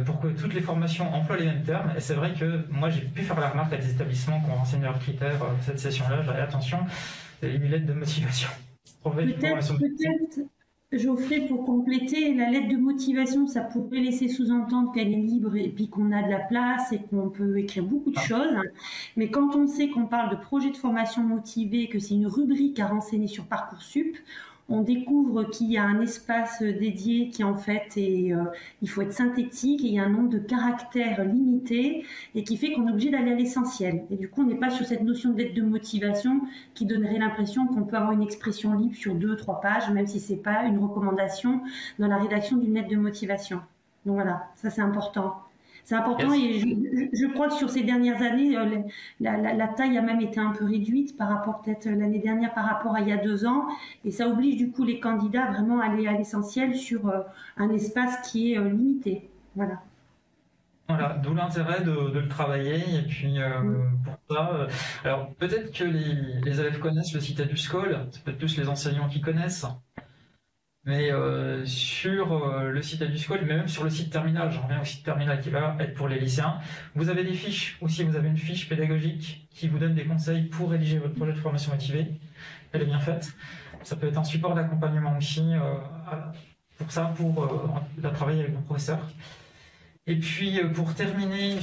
pour que toutes les formations emploient les mêmes termes. Et c'est vrai que moi, j'ai pu faire la remarque à des établissements qui ont renseigné leurs critères cette session-là. J'ai dit attention, c'est une lettre de motivation. Peut-être, Geoffrey, pour compléter, la lettre de motivation, ça pourrait laisser sous-entendre qu'elle est libre et puis qu'on a de la place et qu'on peut écrire beaucoup de choses. Mais quand on sait qu'on parle de projet de formation motivé, que c'est une rubrique à renseigner sur Parcoursup, on découvre qu'il y a un espace dédié qui en fait est, il faut être synthétique et il y a un nombre de caractères limité et qui fait qu'on est obligé d'aller à l'essentiel. Et du coup, on n'est pas sur cette notion de lettre de motivation qui donnerait l'impression qu'on peut avoir une expression libre sur 2-3 pages, même si c'est pas une recommandation dans la rédaction d'une lettre de motivation. Donc voilà, ça c'est important. C'est important et je crois que sur ces dernières années, la taille a même été un peu réduite par rapport peut-être l'année dernière par rapport à il y a 2 ans. Et ça oblige du coup les candidats vraiment à aller à l'essentiel sur un espace qui est limité. Voilà. Voilà, d'où l'intérêt de le travailler. Et puis pour ça, alors peut-être que les élèves connaissent le site EduSchool, c'est peut-être plus les enseignants qui connaissent. Mais sur le site EduSchool, mais même sur le site Terminal, j'en reviens au site Terminal qui va être pour les lycéens, vous avez des fiches aussi, vous avez une fiche pédagogique qui vous donne des conseils pour rédiger votre projet de formation motivée. Elle est bien faite. Ça peut être un support d'accompagnement aussi pour ça, pour travailler avec vos professeurs. Et puis pour terminer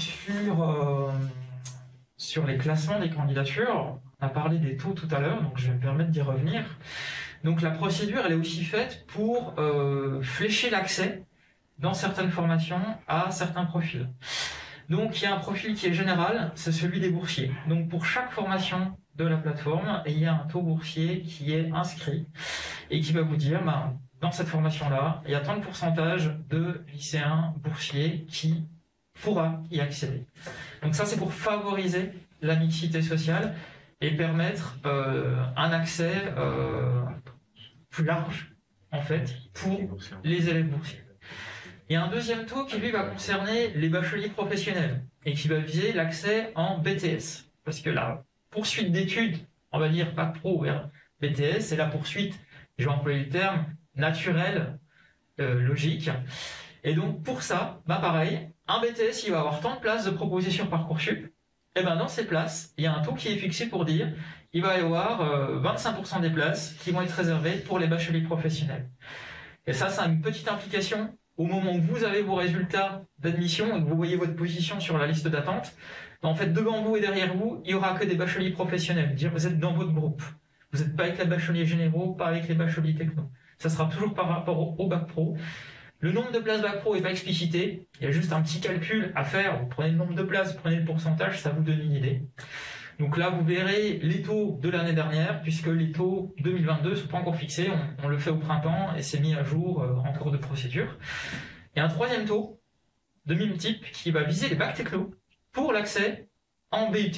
sur les classements des candidatures, on a parlé des taux tout à l'heure, donc je vais me permettre d'y revenir. Donc la procédure, elle est aussi faite pour flécher l'accès dans certaines formations à certains profils. Donc il y a un profil qui est général, c'est celui des boursiers. Donc pour chaque formation de la plateforme, il y a un taux boursier qui est inscrit et qui va vous dire, dans cette formation-là, il y a tant de pourcentage de lycéens boursiers qui pourra y accéder. Donc ça, c'est pour favoriser la mixité sociale et permettre un accès plus large, en fait, pour les élèves boursiers. Il y a un deuxième taux qui, lui, va concerner les bacheliers professionnels et qui va viser l'accès en BTS. Parce que la poursuite d'études, on va dire pas pro vers BTS, c'est la poursuite, je vais employer le terme, naturelle, logique. Et donc, pour ça, pareil, un BTS, il va avoir tant de places de propositions sur Parcoursup, et ben dans ces places, il y a un taux qui est fixé pour dire il va y avoir 25% des places qui vont être réservées pour les bacheliers professionnels. Et ça a une petite implication au moment où vous avez vos résultats d'admission et que vous voyez votre position sur la liste d'attente. En fait, devant vous et derrière vous, il n'y aura que des bacheliers professionnels. Dire vous êtes dans votre groupe. Vous n'êtes pas avec les bacheliers généraux, pas avec les bacheliers techno. Ça sera toujours par rapport au bac pro. Le nombre de places bac pro n'est pas explicité. Il y a juste un petit calcul à faire. Vous prenez le nombre de places, vous prenez le pourcentage, ça vous donne une idée. Donc là, vous verrez les taux de l'année dernière, puisque les taux 2022 ne sont pas encore fixés. On le fait au printemps et c'est mis à jour en cours de procédure. Et un troisième taux de même type qui va viser les bacs techno pour l'accès en BUT.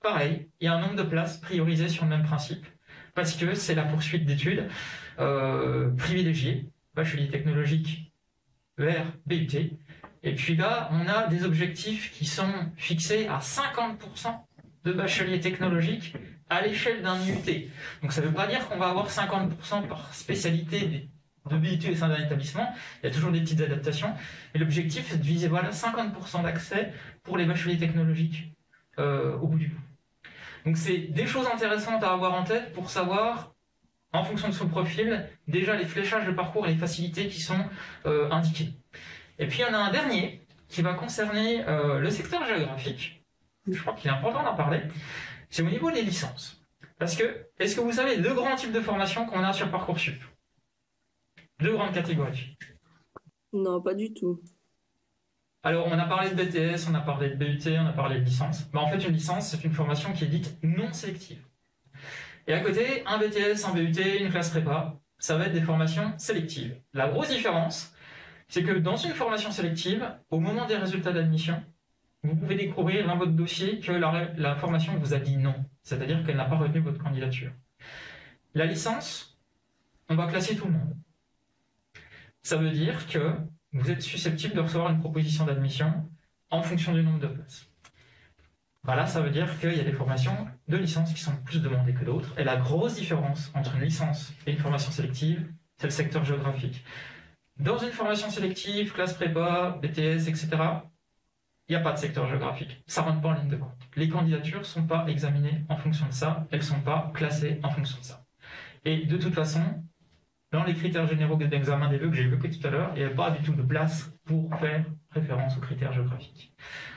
Pareil, il y a un nombre de places priorisées sur le même principe, parce que c'est la poursuite d'études privilégiées, bachelier technologique vers BUT. Et puis là, on a des objectifs qui sont fixés à 50% de bacheliers technologiques à l'échelle d'un IUT. Donc ça ne veut pas dire qu'on va avoir 50% par spécialité de BUT au sein d'un établissement. Il y a toujours des petites adaptations. Et l'objectif, c'est de viser 50% d'accès pour les bacheliers technologiques au bout du bout. Donc c'est des choses intéressantes à avoir en tête pour savoir, en fonction de son profil, déjà les fléchages de parcours et les facilités qui sont indiquées. Et puis il y en a un dernier qui va concerner le secteur géographique. Je crois qu'il est important d'en parler. C'est au niveau des licences. Parce que, est-ce que vous savez les deux grands types de formations qu'on a sur Parcoursup? Deux grandes catégories. Non, pas du tout. Alors, on a parlé de BTS, on a parlé de BUT, on a parlé de licence. En fait, une licence, c'est une formation qui est dite non sélective. Et à côté, un BTS, un BUT, une classe prépa, ça va être des formations sélectives. La grosse différence, c'est que dans une formation sélective, au moment des résultats d'admission, vous pouvez découvrir dans votre dossier que la formation vous a dit non, c'est-à-dire qu'elle n'a pas retenu votre candidature. La licence, on va classer tout le monde. Ça veut dire que vous êtes susceptible de recevoir une proposition d'admission en fonction du nombre de places. Voilà, ça veut dire qu'il y a des formations de licence qui sont plus demandées que d'autres. Et la grosse différence entre une licence et une formation sélective, c'est le secteur géographique. Dans une formation sélective, classe prépa, BTS, etc., il n'y a pas de secteur géographique. Ça ne rentre pas en ligne de compte. Les candidatures ne sont pas examinées en fonction de ça. Elles ne sont pas classées en fonction de ça. Et de toute façon, dans les critères généraux d'examen des vœux que j'ai évoqués tout à l'heure, il n'y a pas du tout de place pour faire référence aux critères géographiques.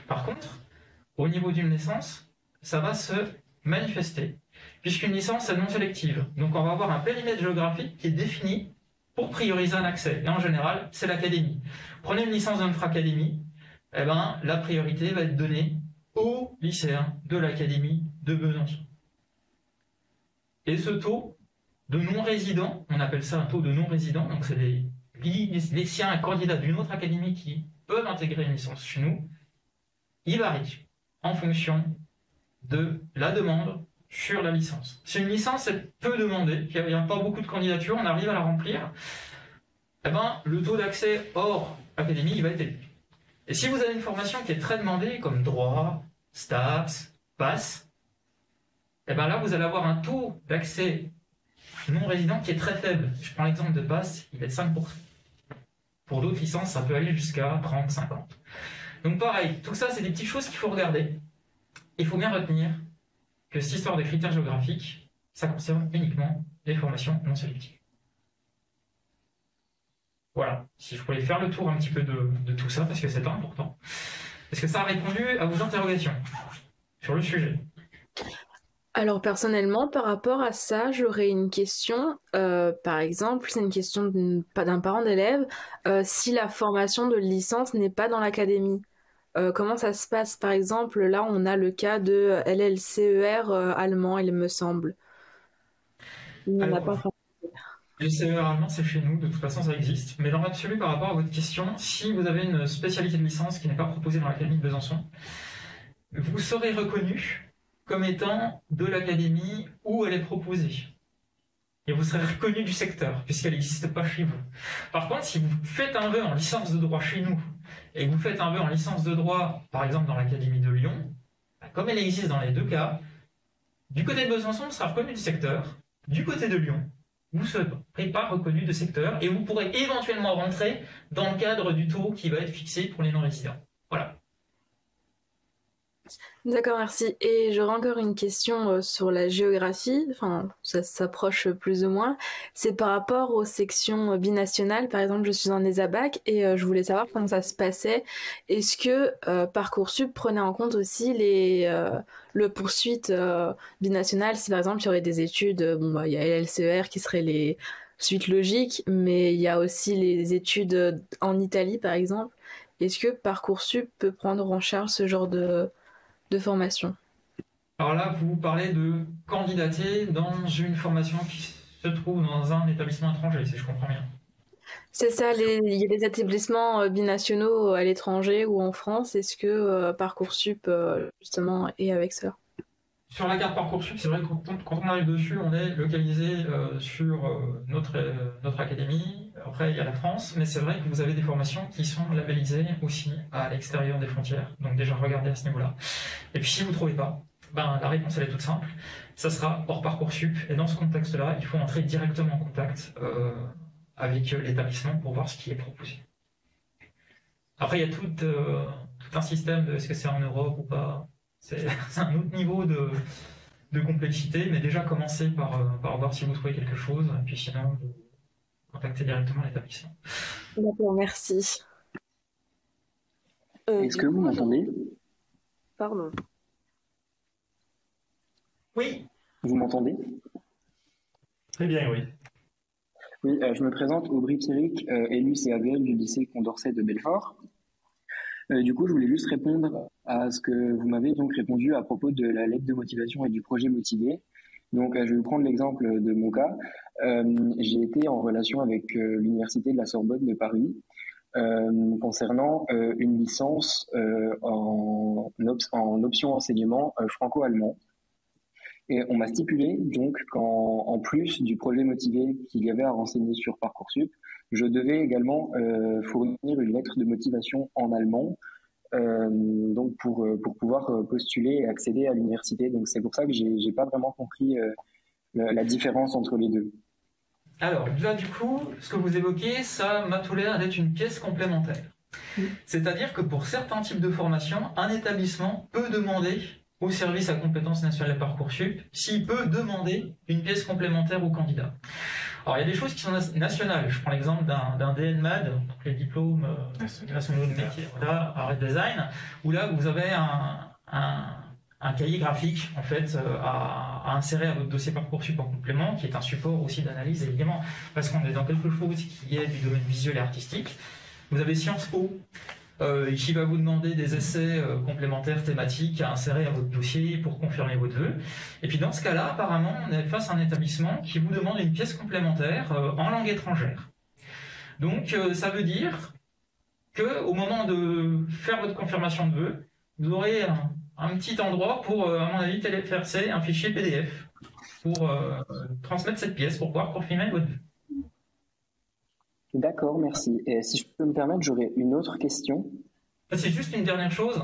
Par contre, au niveau d'une licence, ça va se manifester, puisqu'une licence est non sélective. Donc on va avoir un périmètre géographique qui est défini pour prioriser un accès. Et en général, c'est l'académie. Prenez une licence de notre académie, eh ben, la priorité va être donnée aux lycéens de l'académie de Besançon. Et ce taux de non-résidents, on appelle ça un taux de non-résidents, donc c'est des lycéens et candidats d'une autre académie qui peuvent intégrer une licence chez nous, il varie en fonction de la demande sur la licence. Si une licence est peu demandée, qu'il n'y a pas beaucoup de candidatures, on arrive à la remplir, eh ben, le taux d'accès hors académie il va être élevé. Et si vous avez une formation qui est très demandée, comme droit, stats, passe, eh ben là, vous allez avoir un taux d'accès non résident qui est très faible. Je prends l'exemple de passe, il est de 5%. Pour d'autres licences, ça peut aller jusqu'à 30, 50. Donc pareil, tout ça, c'est des petites choses qu'il faut regarder. Il faut bien retenir que cette histoire des critères géographiques, ça concerne uniquement les formations non sélectives. Voilà, si je pouvais faire le tour un petit peu de tout ça, parce que c'est important. Est-ce que ça a répondu à vos interrogations sur le sujet? Alors personnellement, par rapport à ça, j'aurais une question. Par exemple, c'est une question d'un parent d'élève. Si la formation de licence n'est pas dans l'académie, comment ça se passe? Par exemple, là, on a le cas de LLCER allemand, il me semble. On n'a pas. Le CER allemand, c'est chez nous, de toute façon ça existe. Mais dans l'absolu, par rapport à votre question, si vous avez une spécialité de licence qui n'est pas proposée dans l'Académie de Besançon, vous serez reconnu comme étant de l'académie où elle est proposée. Et vous serez reconnu du secteur, puisqu'elle n'existe pas chez vous. Par contre, si vous faites un vœu en licence de droit chez nous, et que vous faites un vœu en licence de droit, par exemple dans l'Académie de Lyon, comme elle existe dans les deux cas, du côté de Besançon, vous serez reconnu du secteur, du côté de Lyon, vous ne serez pas reconnu de secteur, et vous pourrez éventuellement rentrer dans le cadre du taux qui va être fixé pour les non-résidents. Voilà. D'accord, merci. Et j'aurais encore une question sur la géographie, enfin ça s'approche plus ou moins. C'est par rapport aux sections binationales. Par exemple, je suis en ESABAC et je voulais savoir comment ça se passait. Est-ce que Parcoursup prenait en compte aussi le poursuite binationale, si par exemple il y aurait des études, bon bah il y a LLCER qui seraient les suites logiques, mais il y a aussi les études en Italie par exemple. Est-ce que Parcoursup peut prendre en charge ce genre de formation? Alors là, vous parlez de candidater dans une formation qui se trouve dans un établissement étranger, si je comprends bien. C'est ça, il y a des établissements binationaux à l'étranger ou en France. Est-ce que Parcoursup, justement, est avec ça? Sur la carte Parcoursup, c'est vrai que quand on arrive dessus, on est localisé sur notre académie. Après, il y a la France, mais c'est vrai que vous avez des formations qui sont labellisées aussi à l'extérieur des frontières. Donc déjà, regardez à ce niveau-là. Et puis, si vous ne trouvez pas, ben, la réponse, elle est toute simple. Ça sera hors Parcoursup. Et dans ce contexte-là, il faut entrer directement en contact avec l'établissement pour voir ce qui est proposé. Après, il y a tout un système de est-ce que c'est en Europe ou pas. C'est un autre niveau de complexité, mais déjà commencez par voir si vous trouvez quelque chose, et puis sinon, vous contactez directement l'établissement. D'accord, merci. Est-ce que vous m'entendez? Pardon. Oui. Vous m'entendez? Très bien, oui. Oui, je me présente, Aubry Pierrick, élu CAVL du lycée Condorcet de Belfort. Du coup, je voulais juste répondre à ce que vous m'avez donc répondu à propos de la lettre de motivation et du projet motivé. Donc, je vais vous prendre l'exemple de mon cas. J'ai été en relation avec l'Université de la Sorbonne de Paris concernant une licence en option enseignement franco-allemand. Et on m'a stipulé donc qu'en plus du projet motivé qu'il y avait à renseigner sur Parcoursup, je devais également fournir une lettre de motivation en allemand, donc pour pouvoir postuler et accéder à l'université. Donc c'est pour ça que j'ai pas vraiment compris la différence entre les deux. Alors là, du coup, ce que vous évoquez, ça m'a tout l'air d'être une pièce complémentaire. C'est-à-dire que pour certains types de formations, un établissement peut demander au service à compétences nationales Parcoursup s'il peut demander une pièce complémentaire au candidat. Alors, il y a des choses qui sont nationales. Je prends l'exemple d'un DNMAD, donc les diplômes nationaux de métier, voilà, art et design, où là, vous avez un cahier graphique, en fait, à insérer à votre dossier Parcoursup en complément, qui est un support aussi d'analyse, évidemment, parce qu'on est dans quelque chose qui est du domaine visuel et artistique. Vous avez Sciences Po, qui va vous demander des essais complémentaires thématiques à insérer à votre dossier pour confirmer votre vœu. Et puis dans ce cas-là, apparemment, on est face à un établissement qui vous demande une pièce complémentaire en langue étrangère. Donc ça veut dire qu'au moment de faire votre confirmation de vœu, vous aurez un petit endroit pour, à mon avis, télécharger un fichier PDF pour transmettre cette pièce pour pouvoir confirmer votre vœu. D'accord, merci. Et si je peux me permettre, j'aurais une autre question. C'est juste une dernière chose.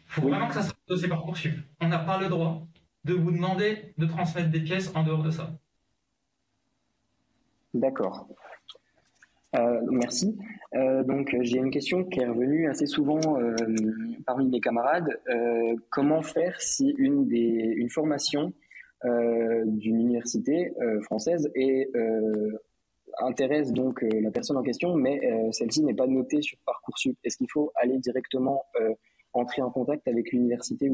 Il faut vraiment que ça soit dossier Parcoursup. On n'a pas le droit de vous demander de transmettre des pièces en dehors de ça. D'accord. Merci. Donc, j'ai une question qui est revenue assez souvent parmi mes camarades. Comment faire si une formation d'une université française intéresse donc la personne en question, mais celle-ci n'est pas notée sur Parcoursup? Est-ce qu'il faut aller directement entrer en contact avec l'université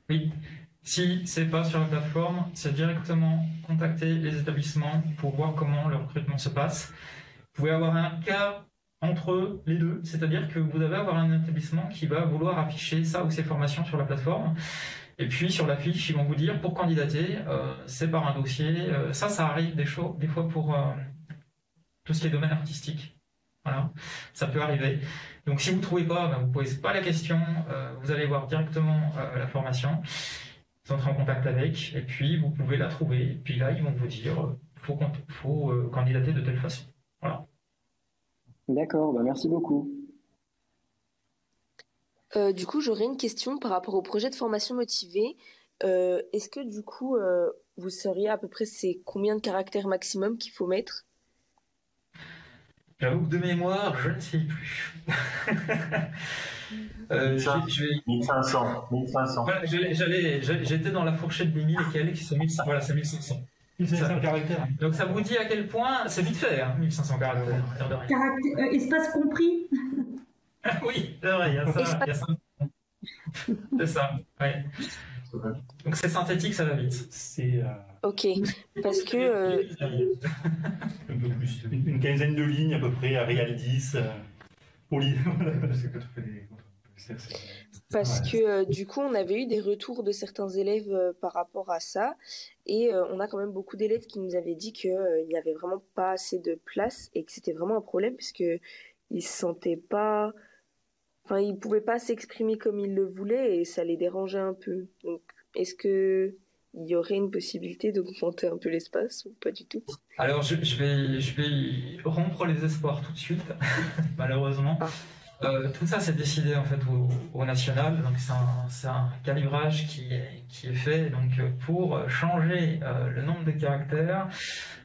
Oui. Si c'est pas sur la plateforme, c'est directement contacter les établissements pour voir comment le recrutement se passe. Vous pouvez avoir un cas entre les deux, c'est-à-dire que vous allez avoir un établissement qui va vouloir afficher ça ou ces formations sur la plateforme. Et puis sur la fiche, ils vont vous dire pour candidater, c'est par un dossier. Ça arrive des fois pour tout ce qui est domaine artistique. Voilà, ça peut arriver. Donc si vous ne trouvez pas, vous ne posez pas la question, vous allez voir directement la formation, vous entrez en contact avec, et puis vous pouvez la trouver. Et puis là, ils vont vous dire, faut candidater de telle façon. Voilà. D'accord, merci beaucoup. Du coup, j'aurais une question par rapport au projet de formation motivée. Est-ce que du coup, vous sauriez à peu près c'est combien de caractères maximum qu'il faut mettre? J'avoue que de mémoire, je ne sais plus. 1500. Voilà, j'étais dans la fourchette des 1000 et quelques, c'est 1500. Voilà, c'est 1500. 1500 caractères. Donc ça vous dit à quel point c'est vite fait, hein, 1500 caractères. Espace compris. Oui, c'est vrai, il y a ça. C'est ça, ouais. Donc c'est synthétique, ça va vite. C'est Ok, parce que un peu plus, une quinzaine de lignes à peu près, à Real 10. Parce que du coup, on avait eu des retours de certains élèves par rapport à ça, et on a quand même beaucoup d'élèves qui nous avaient dit qu'il n'y avait vraiment pas assez de place et que c'était vraiment un problème puisque ils se sentaient pas, enfin, ils pouvaient pas s'exprimer comme ils le voulaient et ça les dérangeait un peu. Donc, est-ce que il y aurait une possibilité d'augmenter un peu l'espace ou pas du tout? Alors je vais rompre les espoirs tout de suite, malheureusement. Tout ça c'est décidé en fait au national, donc c'est un calibrage qui est fait donc pour changer le nombre de caractères.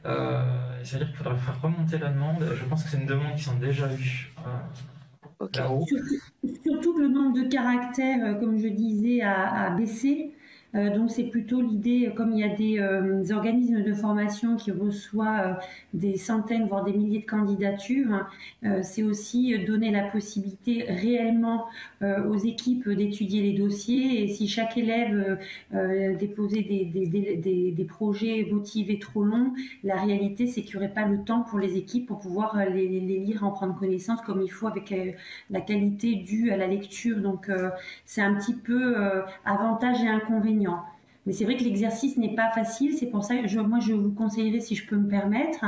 C'est-à-dire qu'il faudrait faire remonter la demande. Je pense que c'est une demande qui sont déjà eues là-haut. Surtout que le nombre de caractères, comme je disais, a baissé. Donc c'est plutôt l'idée, comme il y a des organismes de formation qui reçoivent des centaines, voire des milliers de candidatures, c'est aussi donner la possibilité réellement aux équipes d'étudier les dossiers. Et si chaque élève déposait des projets motivés trop longs, la réalité c'est qu'il n'y aurait pas le temps pour les équipes pour pouvoir les lire, en prendre connaissance comme il faut avec la qualité due à la lecture. Donc c'est un petit peu avantage et inconvénient. Mais c'est vrai que l'exercice n'est pas facile, c'est pour ça que moi je vous conseillerais, si je peux me permettre,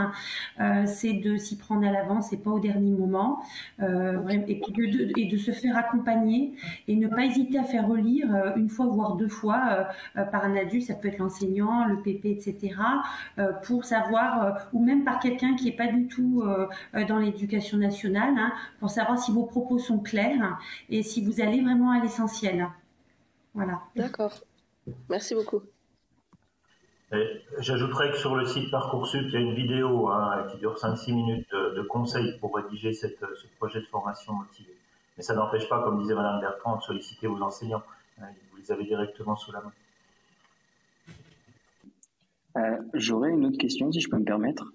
c'est de s'y prendre à l'avance et pas au dernier moment, et de se faire accompagner et ne pas hésiter à faire relire une fois voire deux fois par un adulte, ça peut être l'enseignant, le PP, etc., pour savoir, ou même par quelqu'un qui n'est pas du tout dans l'éducation nationale, pour savoir si vos propos sont clairs et si vous allez vraiment à l'essentiel. Voilà. D'accord. Merci beaucoup. J'ajouterais que sur le site Parcoursup, il y a une vidéo qui dure 5-6 minutes de conseils pour rédiger ce projet de formation motivé. Mais ça n'empêche pas, comme disait Madame Bertrand, de solliciter vos enseignants. Vous les avez directement sous la main. J'aurais une autre question, si je peux me permettre.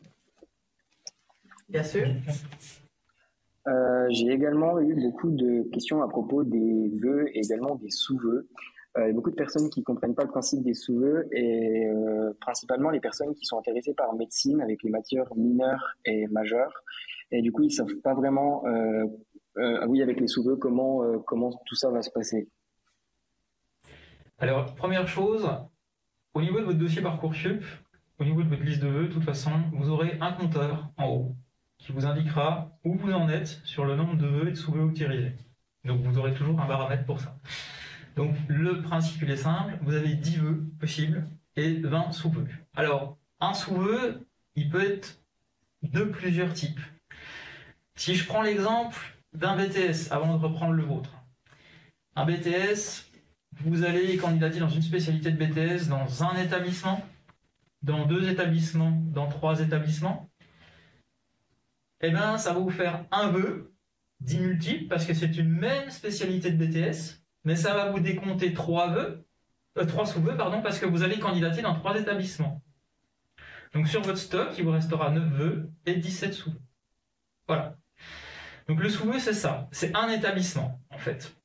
Bien sûr. J'ai également eu beaucoup de questions à propos des vœux et également des sous-vœux. Il y a beaucoup de personnes qui ne comprennent pas le principe des sous-vœux et principalement les personnes qui sont intéressées par médecine avec les matières mineures et majeures. Et du coup, ils ne savent pas vraiment, avec les sous-vœux, comment tout ça va se passer. Alors, première chose, au niveau de votre dossier Parcoursup, au niveau de votre liste de vœux, de toute façon, vous aurez un compteur en haut qui vous indiquera où vous en êtes sur le nombre de vœux et de sous-vœux utilisés. Donc, vous aurez toujours un baromètre pour ça. Donc, le principe, il est simple. Vous avez 10 vœux possibles et 20 sous-vœux. Alors, un sous-vœu, il peut être de plusieurs types. Si je prends l'exemple d'un BTS, avant de reprendre le vôtre. Un BTS, vous allez candidater dans une spécialité de BTS dans un établissement, dans 2 établissements, dans 3 établissements. Eh bien, ça va vous faire un vœu, 10 multiples, parce que c'est une même spécialité de BTS. Mais ça va vous décompter 3 sous-vœux, parce que vous allez candidater dans 3 établissements. Donc sur votre stock, il vous restera 9 vœux et 17 sous-vœux. Voilà. Donc le sous-vœu, c'est ça. C'est un établissement, en fait.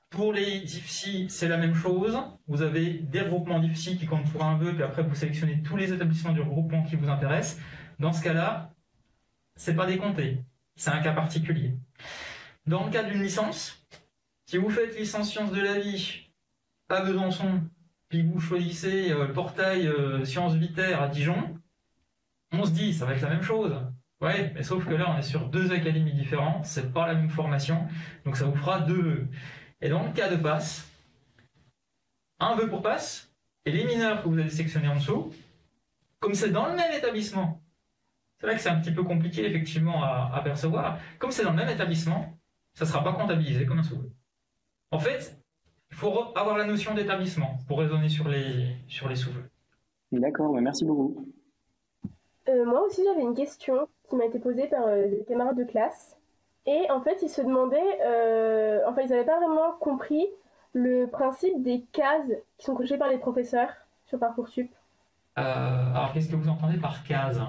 Pour les DIFSI, c'est la même chose. Vous avez des regroupements DIFSI qui comptent pour un vœu, puis après vous sélectionnez tous les établissements du regroupement qui vous intéressent. Dans ce cas-là, c'est pas décompté. C'est un cas particulier. Dans le cas d'une licence, si vous faites licence sciences de la vie à Besançon, puis vous choisissez portail sciences vitaires à Dijon, on se dit ça va être la même chose. Ouais, mais sauf que là on est sur 2 académies différentes, c'est pas la même formation, donc ça vous fera 2 vœux. Et dans le cas de passe, un vœu pour passe, et les mineurs que vous allez sélectionner en dessous, comme c'est dans le même établissement, c'est vrai que c'est un petit peu compliqué effectivement à percevoir, comme c'est dans le même établissement, ça ne sera pas comptabilisé comme un sous-vœu. En fait, il faut avoir la notion d'établissement pour raisonner sur les sous-vœux. D'accord, merci beaucoup. Moi aussi, j'avais une question qui m'a été posée par des camarades de classe. Et en fait, ils se demandaient, enfin, ils n'avaient pas vraiment compris le principe des cases qui sont cochées par les professeurs sur Parcoursup. Alors, qu'est-ce que vous entendez par case?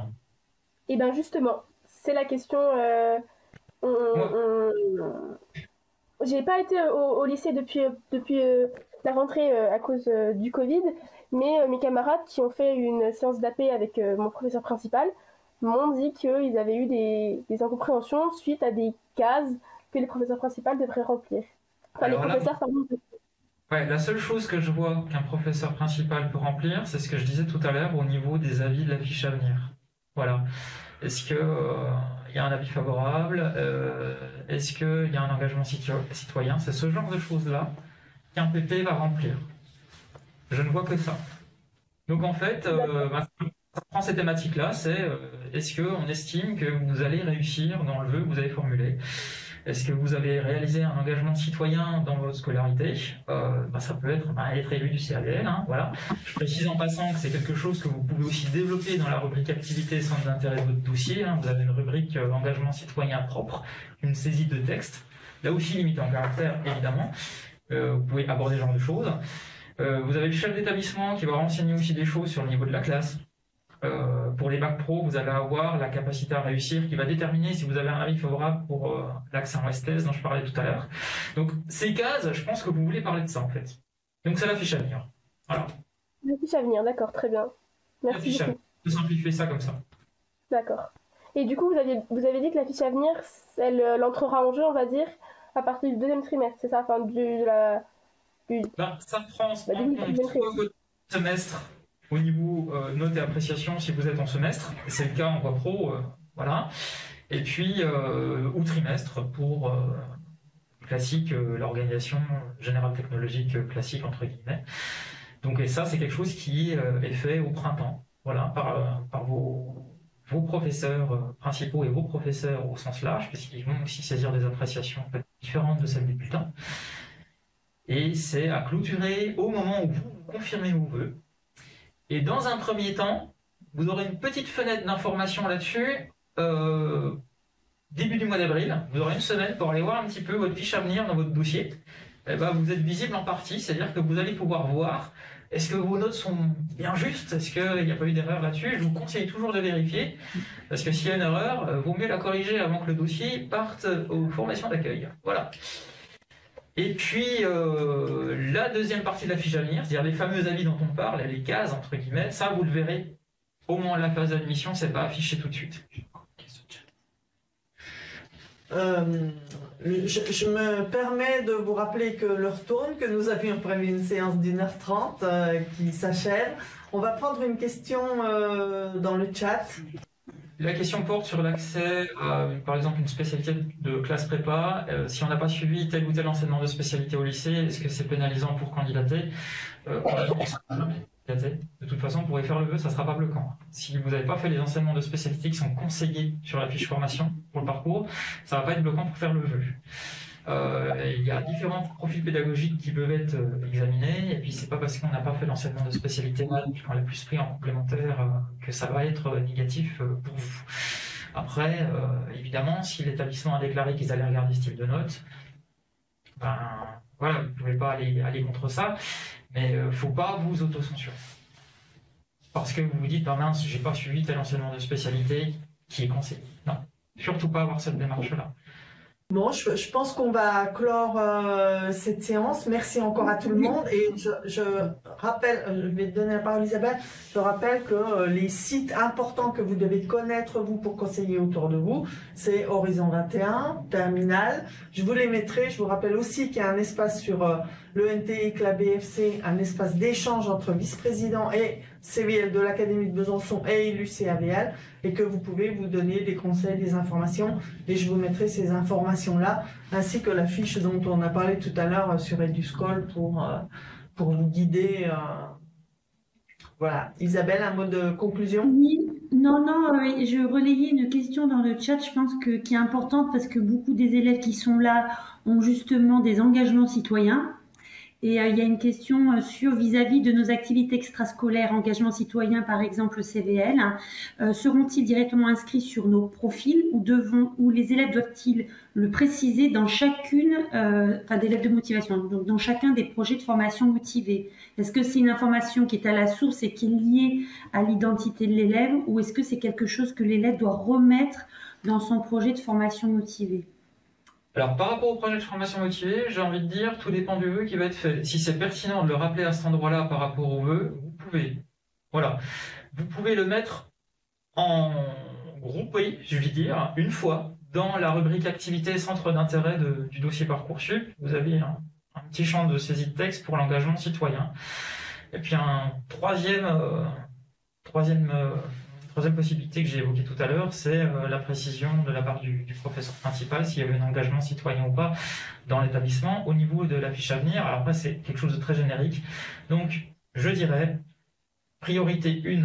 Et bien justement, c'est la question. J'ai pas été au lycée depuis la rentrée à cause du Covid, mais mes camarades qui ont fait une séance d'AP avec mon professeur principal m'ont dit qu'ils avaient eu des incompréhensions suite à des cases que les professeurs principaux devraient remplir. Enfin, Alors les là, professeurs, pardon. ouais, la seule chose que je vois qu'un professeur principal peut remplir, c'est ce que je disais tout à l'heure au niveau des avis de la fiche à venir. Voilà. Est-ce que y a un avis favorable? Est-ce qu'il y a un engagement citoyen? C'est ce genre de choses-là qu'un PP va remplir. Je ne vois que ça. Donc en fait, ça prend ces thématiques-là, c'est est-ce qu'on estime que vous allez réussir dans le vœu que vous avez formulé? Est-ce que vous avez réalisé un engagement citoyen dans votre scolarité? Ça peut être être élu du CADL, hein, voilà. Je précise en passant que c'est quelque chose que vous pouvez aussi développer dans la rubrique activité centre d'intérêt de votre dossier. Hein. Vous avez une rubrique engagement citoyen propre, une saisie de texte, là aussi limitée en caractère évidemment. Vous pouvez aborder ce genre de choses. Vous avez le chef d'établissement qui va renseigner aussi des choses sur le niveau de la classe. Pour les bacs pro, vous allez avoir la capacité à réussir qui va déterminer si vous avez un avis favorable pour l'accès en STS dont je parlais tout à l'heure. Donc ces cases, je pense que vous voulez parler de ça en fait. Donc c'est la fiche à venir. Voilà. La fiche à venir, d'accord, très bien. Merci beaucoup. Je vais simplifier ça comme ça. D'accord. Et du coup, vous avez dit que la fiche à venir, elle entrera en jeu, on va dire, à partir du deuxième trimestre, c'est ça? Enfin, ça prend en compte votre semestre au niveau notes et appréciation si vous êtes en semestre, c'est le cas en voie pro, voilà. Et puis ou trimestre pour classique, l'organisation générale technologique classique entre guillemets. Donc et ça c'est quelque chose qui est fait au printemps, voilà, par vos professeurs principaux et vos professeurs au sens large, puisqu'ils vont aussi saisir des appréciations différentes de celles des bulletins. Et c'est à clôturer au moment où vous confirmez vos vœux. Et dans un premier temps, vous aurez une petite fenêtre d'information là-dessus. Début du mois d'avril, vous aurez une semaine pour aller voir un petit peu votre fiche à venir dans votre dossier. Et vous êtes visible en partie, c'est-à-dire que vous allez pouvoir voir est-ce que vos notes sont bien justes, est-ce qu'il n'y a pas eu d'erreur là-dessus. Je vous conseille toujours de vérifier, parce que s'il y a une erreur, vaut mieux la corriger avant que le dossier parte aux formations d'accueil. Voilà. Et puis, la deuxième partie de la fiche à venir, c'est-à-dire les fameux avis dont on parle, les cases, entre guillemets, ça, vous le verrez au moins à la phase d'admission, c'est pas affiché tout de suite. Je me permets de vous rappeler que l'heure tourne, que nous avions prévu une séance d'1h30 qui s'achève. On va prendre une question dans le chat. La question porte sur l'accès à, par exemple, une spécialité de classe prépa. Si on n'a pas suivi tel ou tel enseignement de spécialité au lycée, est-ce que c'est pénalisant pour candidater? De toute façon, vous pourrez faire le vœu, ça ne sera pas bloquant. Si vous n'avez pas fait les enseignements de spécialité qui sont conseillés sur la fiche formation pour le parcours, ça ne va pas être bloquant pour faire le vœu. Il y a différents profils pédagogiques qui peuvent être examinés, et puis c'est pas parce qu'on n'a pas fait l'enseignement de spécialité qu'on l'a plus pris en complémentaire que ça va être négatif pour vous. Après, évidemment, si l'établissement a déclaré qu'ils allaient regarder ce type de notes, voilà, vous ne pouvez pas aller contre ça, mais faut pas vous autocensurer. Parce que vous vous dites, mince, j'ai pas suivi tel enseignement de spécialité qui est conseillé. Non, surtout pas avoir cette démarche-là. Bon, je pense qu'on va clore cette séance. Merci encore à tout le monde. Et je rappelle, je vais te donner la parole Isabelle, je rappelle que les sites importants que vous devez connaître, vous, pour conseiller autour de vous, c'est Horizon 21, Terminal. Je vous les mettrai. Je vous rappelle aussi qu'il y a un espace sur l'ENTIC, la BFC, un espace d'échange entre vice-président et CVL de l'Académie de Besançon et élu CAVL, et que vous pouvez vous donner des conseils, des informations, et je vous mettrai ces informations-là, ainsi que la fiche dont on a parlé tout à l'heure sur EduSchool pour vous guider. Voilà. Isabelle, un mot de conclusion? Oui, non, je relayais une question dans le chat, je pense qui est importante parce que beaucoup des élèves qui sont là ont justement des engagements citoyens. Et il y a une question sur vis-à-vis de nos activités extrascolaires, engagement citoyen par exemple le CVL, seront-ils directement inscrits sur nos profils ou les élèves doivent-ils le préciser dans chacune, d'élèves de motivation, donc dans chacun des projets de formation motivée? Est-ce que c'est une information qui est à la source et qui est liée à l'identité de l'élève, ou est-ce que c'est quelque chose que l'élève doit remettre dans son projet de formation motivée? Alors, par rapport au projet de formation motivée, j'ai envie de dire, tout dépend du vœu qui va être fait. Si c'est pertinent de le rappeler à cet endroit-là par rapport au vœu, vous pouvez. Voilà. Vous pouvez le mettre en groupé, je vais dire, une fois, dans la rubrique activité centre d'intérêt du dossier Parcoursup. Vous avez un petit champ de saisie de texte pour l'engagement citoyen. Et puis un troisième possibilité que j'ai évoquée tout à l'heure, c'est la précision de la part du professeur principal s'il y avait un engagement citoyen ou pas dans l'établissement au niveau de la fiche à venir. Alors après, c'est quelque chose de très générique. Donc, je dirais, priorité 1,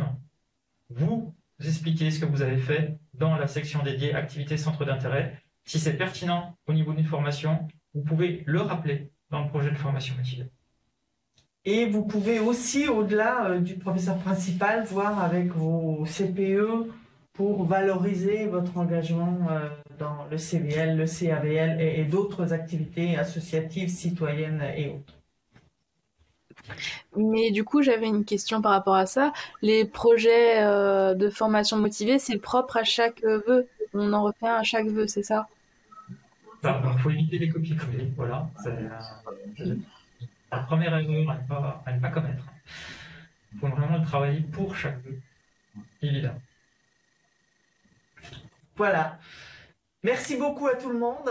vous expliquez ce que vous avez fait dans la section dédiée activité centre d'intérêt. Si c'est pertinent au niveau d'une formation, vous pouvez le rappeler dans le projet de formation motivée. Et vous pouvez aussi, au-delà du professeur principal, voir avec vos CPE pour valoriser votre engagement dans le CVL, le CAVL et d'autres activités associatives, citoyennes et autres. Mais du coup, j'avais une question par rapport à ça. Les projets de formation motivée, c'est propre à chaque vœu. On en refait un à chaque vœu, c'est ça? Il faut éviter les copier-coller, voilà. La première erreur à ne pas commettre. Il faut vraiment travailler pour chaque vœu, évidemment. Voilà. Merci beaucoup à tout le monde.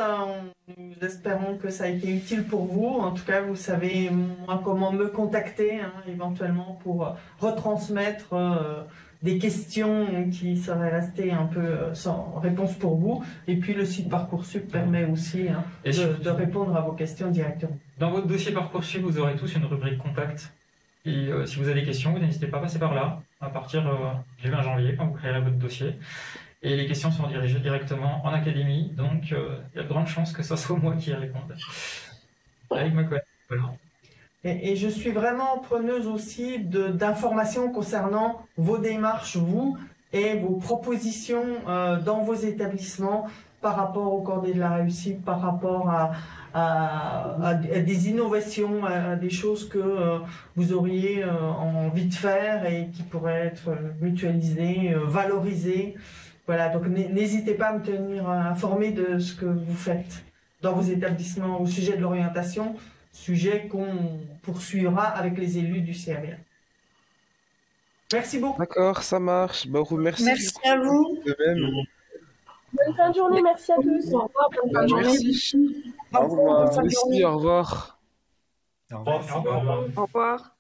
Nous espérons que ça a été utile pour vous. En tout cas, vous savez moi comment me contacter, éventuellement pour retransmettre des questions qui seraient restées un peu sans réponse pour vous. Et puis le site Parcoursup permet aussi de répondre à vos questions directement. Dans votre dossier Parcoursup, vous aurez tous une rubrique contact. Et si vous avez des questions, vous n'hésitez pas à passer par là, à partir du 20 janvier, quand vous créerez votre dossier. Et les questions sont dirigées directement en académie, donc il y a de grandes chances que ce soit moi qui y réponde. Avec ma collègue. Voilà. Et je suis vraiment preneuse aussi d'informations concernant vos démarches, vous, et vos propositions dans vos établissements par rapport au cordée de la réussite, par rapport à des innovations, à des choses que vous auriez envie de faire et qui pourraient être mutualisées, valorisées. Voilà, donc n'hésitez pas à me tenir informé de ce que vous faites dans vos établissements au sujet de l'orientation, sujet qu'on poursuivra avec les élus du CAVL. Merci beaucoup. D'accord, ça marche. Merci. Merci à vous. De même. Bonne fin de journée, merci à tous. Au revoir, bonne fin de journée. Merci. Au revoir. Merci, au revoir. Au revoir. Au revoir.